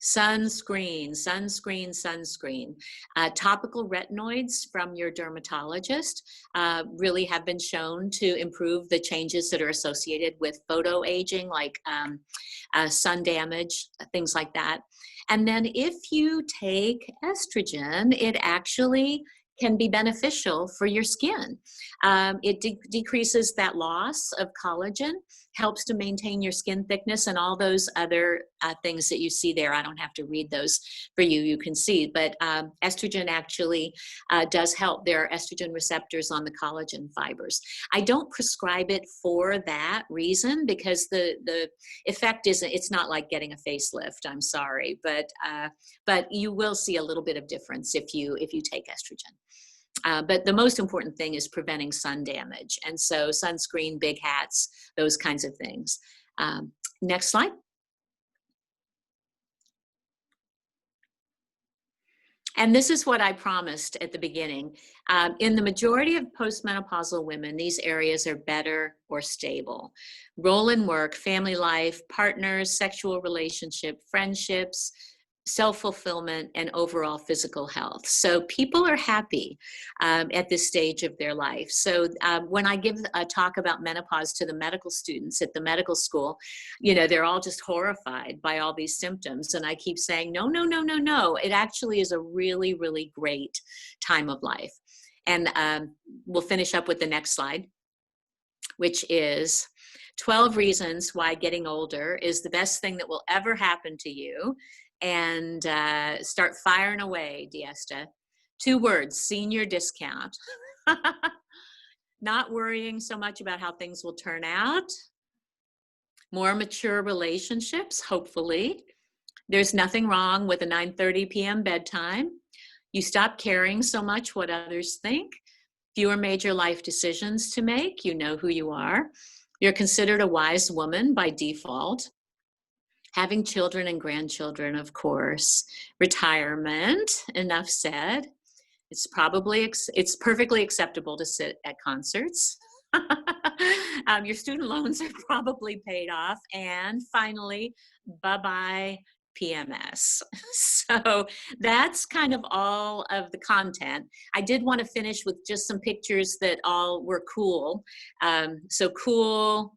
Sunscreen, sunscreen, sunscreen. Topical retinoids from your dermatologist really have been shown to improve the changes that are associated with photoaging, like sun damage, things like that. And then if you take estrogen, it actually can be beneficial for your skin. It decreases that loss of collagen, helps to maintain your skin thickness, and all those other things that you see there. I don't have to read those for you, you can see, but estrogen actually does help. There are estrogen receptors on the collagen fibers. I don't prescribe it for that reason, because the effect isn't, it's not like getting a facelift, I'm sorry, but you will see a little bit of difference if you take estrogen. But the most important thing is preventing sun damage. And so sunscreen, big hats, those kinds of things. Next slide. And this is what I promised at the beginning. In the majority of postmenopausal women, these areas are better or stable. Role in work, family life, partners, sexual relationship, friendships, self-fulfillment, and overall physical health. So people are happy at this stage of their life. So when I give a talk about menopause to the medical students at the medical school, you know, they're all just horrified by all these symptoms. And I keep saying, no, no, no, no, no. It actually is a really, really great time of life. And we'll finish up with the next slide, which is 12 reasons why getting older is the best thing that will ever happen to you. And start firing away, Diesta. 2 words: senior discount. Not worrying so much about how things will turn out. More mature relationships, hopefully. There's nothing wrong with a 9:30 p.m. bedtime. You stop caring so much what others think. Fewer major life decisions to make. You know who you are. You're considered a wise woman by default. Having children and grandchildren, of course. Retirement, enough said. It's perfectly acceptable to sit at concerts. Your student loans are probably paid off. And finally, bye-bye PMS. So that's kind of all of the content. I did want to finish with just some pictures that all were cool. So cool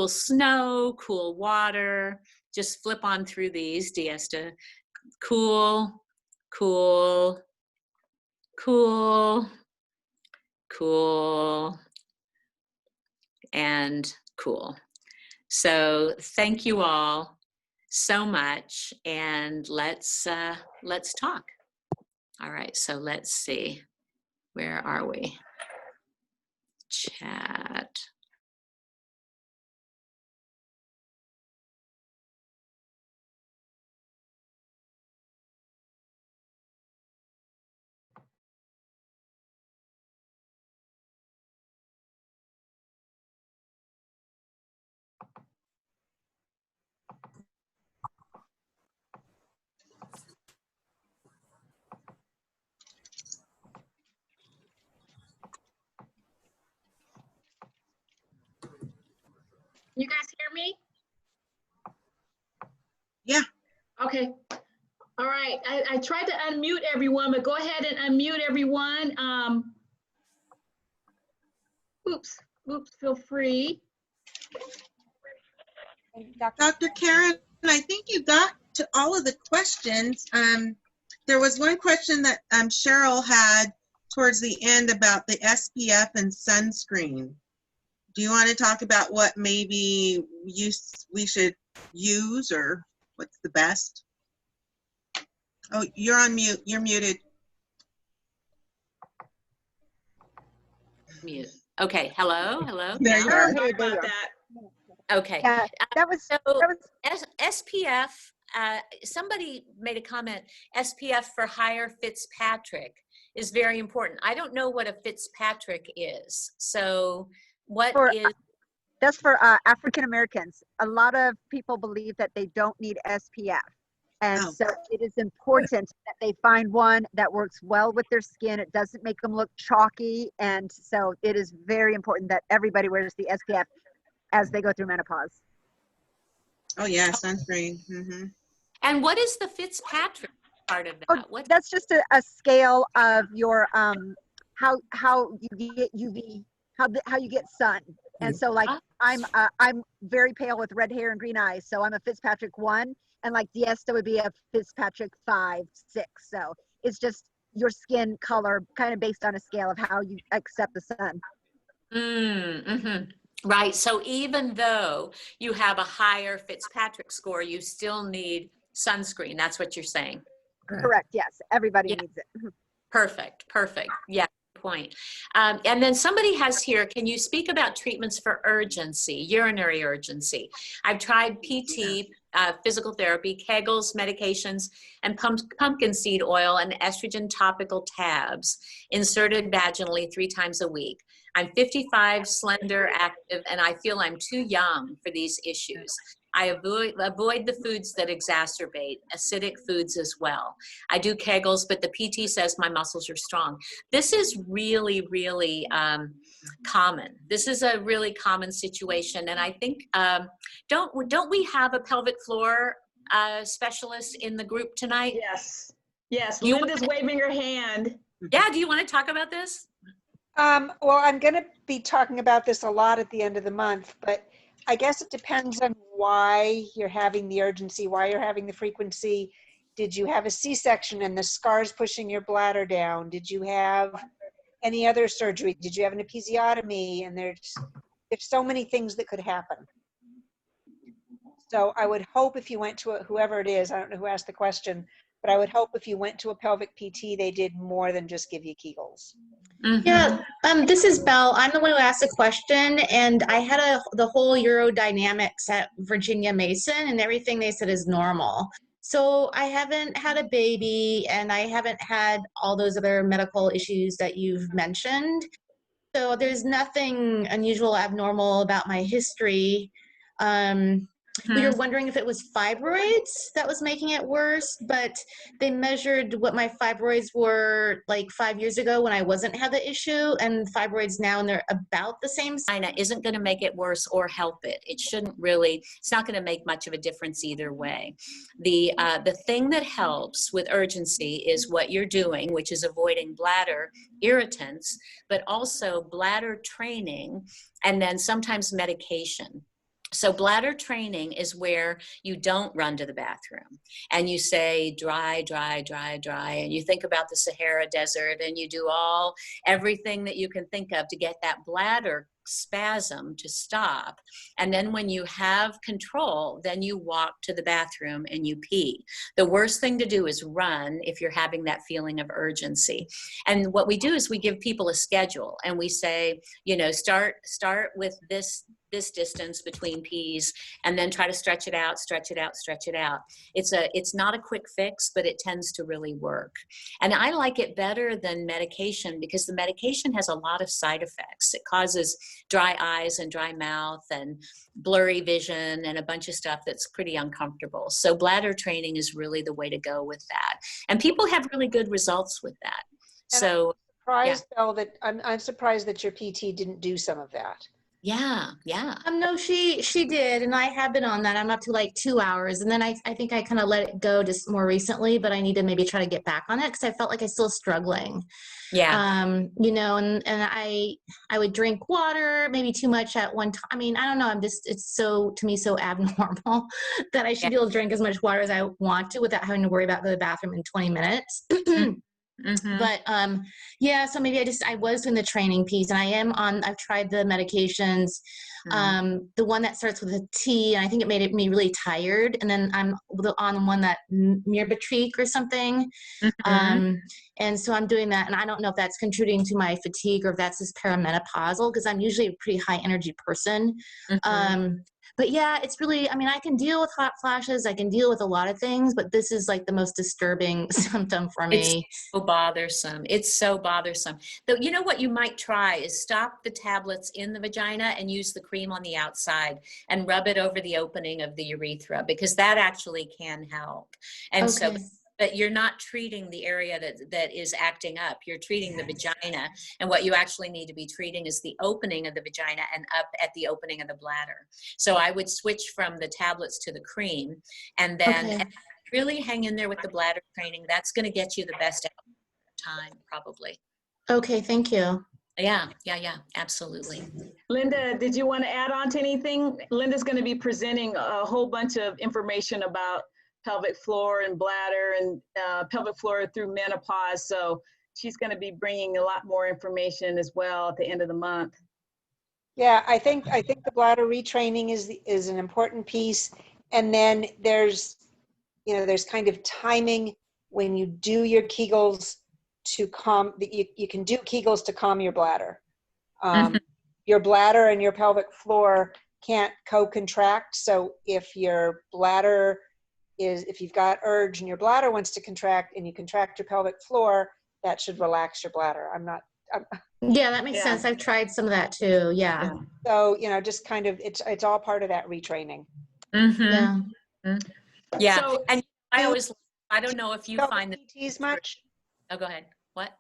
snow, cool water. Just flip on through these, Diesta. Cool, cool, cool, cool, and cool. So thank you all so much, and let's talk. All right, so let's see. Where are we? Chat. You guys hear me? Yeah. Okay. All right. I tried to unmute everyone, but go ahead and unmute everyone. Oops, feel free. Dr. Karen, I think you got to all of the questions. There was one question that Cheryl had towards the end about the SPF and sunscreen. Do you want to talk about what maybe we should use, or what's the best? Oh, you're on mute. You're muted. Mute. Okay. Hello. Hello. There you are. Sorry about that. Okay. Yeah, that was SPF somebody made a comment, SPF for higher Fitzpatrick is very important. I don't know what a Fitzpatrick is. So what is? That's for African Americans. A lot of people believe that they don't need SPF. And so it is important that they find one that works well with their skin. It doesn't make them look chalky. And so it is very important that everybody wears the SPF as they go through menopause. Oh yeah, sunscreen. And what is the Fitzpatrick part of that? Oh, that's just a scale of your how you get UV, how you get sun. And so like I'm very pale with red hair and green eyes, so I'm a Fitzpatrick 1, and like Diesta would be a Fitzpatrick 5, 6. So it's just your skin color kind of based on a scale of how you accept the sun. Right. So even though you have a higher Fitzpatrick score, you still need sunscreen. That's what you're saying. Correct. Yes. Everybody needs it. Perfect. Yeah. Point. And then somebody has here, can you speak about treatments for urgency, urinary urgency? I've tried PT, physical therapy, Kegels, medications, and pumpkin seed oil and estrogen topical tabs inserted vaginally 3 times a week. I'm 55, slender, active, and I feel I'm too young for these issues. I avoid the foods that exacerbate, acidic foods as well. I do Kegels, but the PT says my muscles are strong. This is really, really common. This is a really common situation. And I think, don't we have a pelvic floor specialist in the group tonight? Yes, Linda's waving her hand. Yeah, do you want to talk about this? Well, I'm going to be talking about this a lot at the end of the month, but I guess it depends on why you're having the urgency, why you're having the frequency. Did you have a C-section and the scar's pushing your bladder down? Did you have any other surgery? Did you have an episiotomy? And there's so many things that could happen. So I would hope if you went to whoever it is, I don't know who asked the question, but I would hope if you went to a pelvic PT, they did more than just give you Kegels. Yeah, this is Belle. I'm the one who asked the question, and I had the whole urodynamics at Virginia Mason, and everything they said is normal. So I haven't had a baby, and I haven't had all those other medical issues that you've mentioned. So there's nothing unusual, abnormal about my history. We were wondering if it was fibroids that was making it worse, but they measured what my fibroids were like 5 years ago when I wasn't had the issue, and fibroids now, and they're about the same. Isn't going to make it worse or help it. It shouldn't really, it's not going to make much of a difference either way. The thing that helps with urgency is what you're doing, which is avoiding bladder irritants, but also bladder training, and then sometimes medication. So bladder training is where you don't run to the bathroom and you say dry, dry, dry, dry, and you think about the Sahara Desert and you do everything that you can think of to get that bladder spasm to stop. And then when you have control, then you walk to the bathroom and you pee. The worst thing to do is run if you're having that feeling of urgency. And what we do is we give people a schedule and we say, start with this distance between pees and then try to stretch it out, stretch it out, stretch it out. It's not a quick fix, but it tends to really work. And I like it better than medication because the medication has a lot of side effects. It causes dry eyes and dry mouth and blurry vision and a bunch of stuff that's pretty uncomfortable. So bladder training is really the way to go with that. And people have really good results with that. And So I'm surprised that your PT didn't do some of that. Yeah. No, she did, and I have been on that. I'm up to like 2 hours, and then I think I kind of let it go just more recently, but I need to maybe try to get back on it because I felt like I was still struggling. Yeah. And I would drink water, maybe too much at one time. I mean, I don't know. It's so, to me, so abnormal that I should be able to drink as much water as I want to without having to worry about going to the bathroom in 20 minutes. But so maybe I was doing the training piece, and I've tried the medications, the one that starts with a T, and I think it made me really tired, and then I'm on one that Mirbatrique or something, and so I'm doing that, and I don't know if that's contributing to my fatigue or if that's just perimenopausal, because I'm usually a pretty high energy person. But yeah, it's really, I mean, I can deal with hot flashes. I can deal with a lot of things, but this is like the most disturbing symptom for me. It's so bothersome. It's so bothersome. Though, you know what you might try is stop the tablets in the vagina and use the cream on the outside and rub it over the opening of the urethra, because that actually can help. And so, Okay. but you're not treating the area that is acting up. You're treating the vagina, and what you actually need to be treating is the opening of the vagina and up at the opening of the bladder. So I would switch from the tablets to the cream, and then Okay. really hang in there with the bladder training. That's going to get you the best time, probably. Okay, thank you. Yeah, absolutely. Linda, did you want to add on to anything? Linda's going to be presenting a whole bunch of information about pelvic floor and bladder and pelvic floor through menopause. So she's going to be bringing a lot more information as well at the end of the month. Yeah, I think the bladder retraining is an important piece. And then there's kind of timing when you do your Kegels to calm, you can do Kegels to calm your bladder. Your bladder and your pelvic floor can't co-contract. So if your bladder if you've got urge and your bladder wants to contract and you contract your pelvic floor, that should relax your bladder. Yeah, that makes sense. I've tried some of that too. Yeah. So, just kind of, it's all part of that retraining. Yeah. Yeah. So, and I don't know if you find that PTs much? Oh, go ahead. What?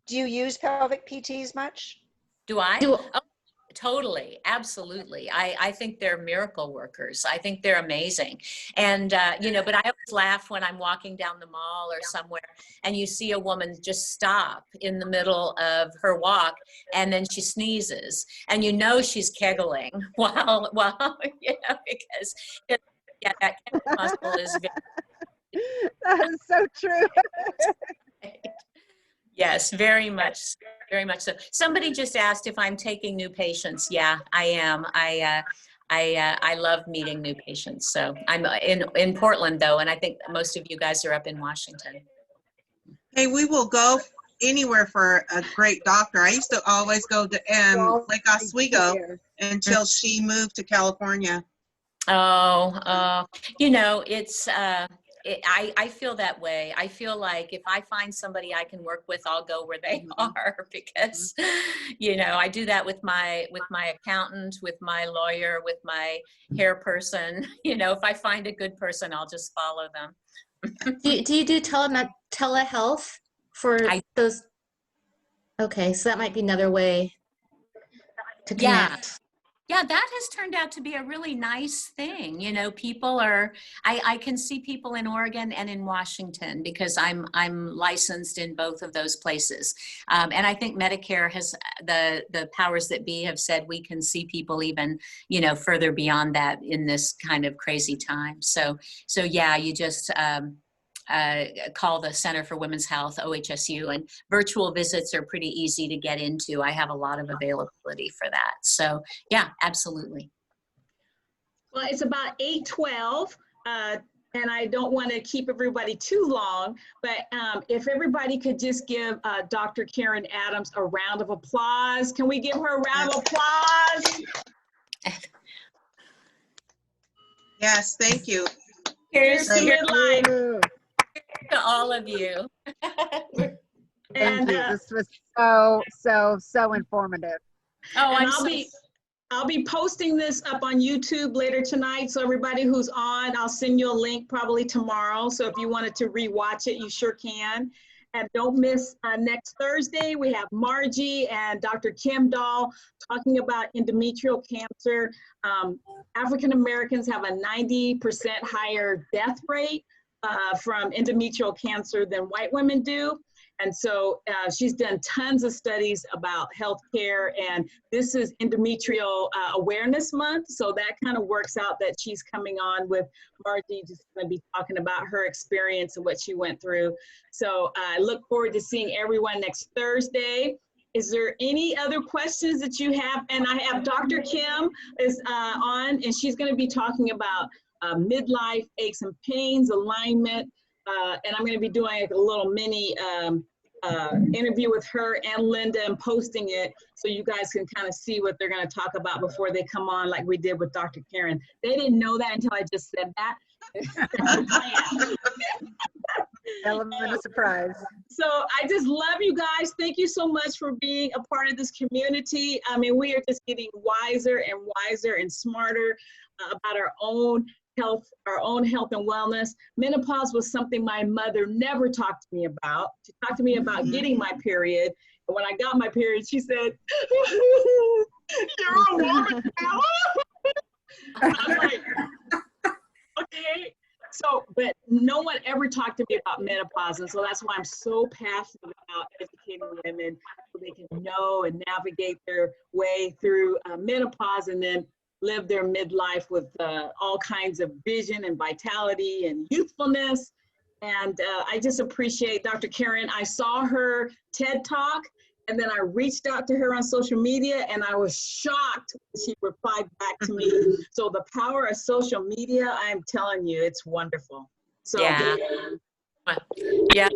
Do you use pelvic PTs much? Do I? Oh, totally. Absolutely. I think they're miracle workers. I think they're amazing. And, but I always laugh when I'm walking down the mall or somewhere and you see a woman just stop in the middle of her walk and then she sneezes and she's kegling while because that kegel muscle is very That is so true. Yes, very much so. Somebody just asked if I'm taking new patients. Yeah, I am. I love meeting new patients. So I'm in Portland though, and I think most of you guys are up in Washington. Hey, we will go anywhere for a great doctor. I used to always go to Lake Oswego until she moved to California. It's I feel that way. I feel like if I find somebody I can work with, I'll go where they are because, I do that with my accountant, with my lawyer, with my hair person. If I find a good person, I'll just follow them. Do you do telehealth for those? Okay, so that might be another way to connect. Yeah, that has turned out to be a really nice thing. People are, I can see people in Oregon and in Washington because I'm licensed in both of those places. And I think Medicare has, the powers that be have said we can see people even, further beyond that in this kind of crazy time. So yeah, you just, call the Center for Women's Health, OHSU, and virtual visits are pretty easy to get into. I have a lot of availability for that. So yeah, absolutely. Well, it's about 8:12, and I don't want to keep everybody too long, but if everybody could just give Dr. Karen Adams a round of applause. Can we give her a round of applause? Yes, thank you. Here's to midlife. To all of you. Thank you. This was so informative. Oh, I'll be posting this up on YouTube later tonight. So everybody who's on, I'll send you a link probably tomorrow. So if you wanted to rewatch it, you sure can. And don't miss next Thursday, we have Margie and Dr. Kim Dahl talking about endometrial cancer. African Americans have a 90% higher death rate from endometrial cancer than white women do. And so she's done tons of studies about healthcare, and this is Endometrial Awareness Month. So that kind of works out that she's coming on with Margie, just going to be talking about her experience and what she went through. So I look forward to seeing everyone next Thursday. Is there any other questions that you have? And I have Dr. Kim is on, and she's going to be talking about midlife aches and pains, alignment, and I'm going to be doing a little mini interview with her and Linda and posting it so you guys can kind of see what they're going to talk about before they come on, like we did with Dr. Karen. They didn't know that until I just said that. Element of surprise. So I just love you guys. Thank you so much for being a part of this community. I mean, we are just getting wiser and smarter about our own health and wellness. Menopause was something my mother never talked to me about. She talked to me about getting my period. And when I got my period, she said, "You're a woman now." I was like, okay. So, but no one ever talked to me about menopause. And so that's why I'm so passionate about educating women so they can know and navigate their way through menopause and then live their midlife with all kinds of vision and vitality and youthfulness. And I just appreciate Dr. Karen. I saw her TED Talk, and then I reached out to her on social media, and I was shocked when she replied back to me. So the power of social media, I'm telling you, it's wonderful. So yeah. Yeah.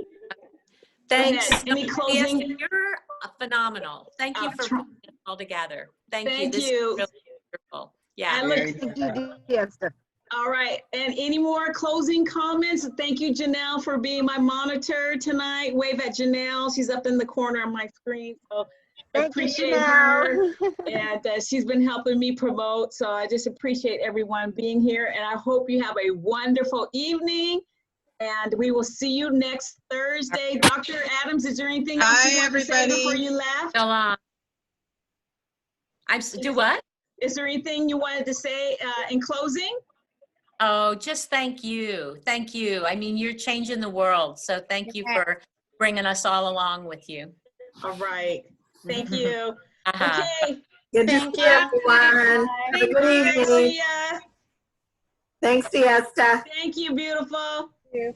Thanks. Any closing? Yes, you're phenomenal. Thank you for putting it all together. Thank you. This is really wonderful. Yeah. Thank you, Diesta. All right, and any more closing comments? Thank you, Janelle, for being my monitor tonight. Wave at Janelle. She's up in the corner on my screen, so I appreciate her. And she's been helping me promote, so I just appreciate everyone being here. And I hope you have a wonderful evening. And we will see you next Thursday. Dr. Adams, is there anything else you want to say before you left? Do what? Is there anything you wanted to say in closing? Oh, just thank you. Thank you. I mean, you're changing the world. So thank you for bringing us all along with you. All right. Thank you. Uh-huh. Okay. Good to see everyone. Have a good evening. See ya. Thanks, Diesta. Thank you, beautiful. Thank you.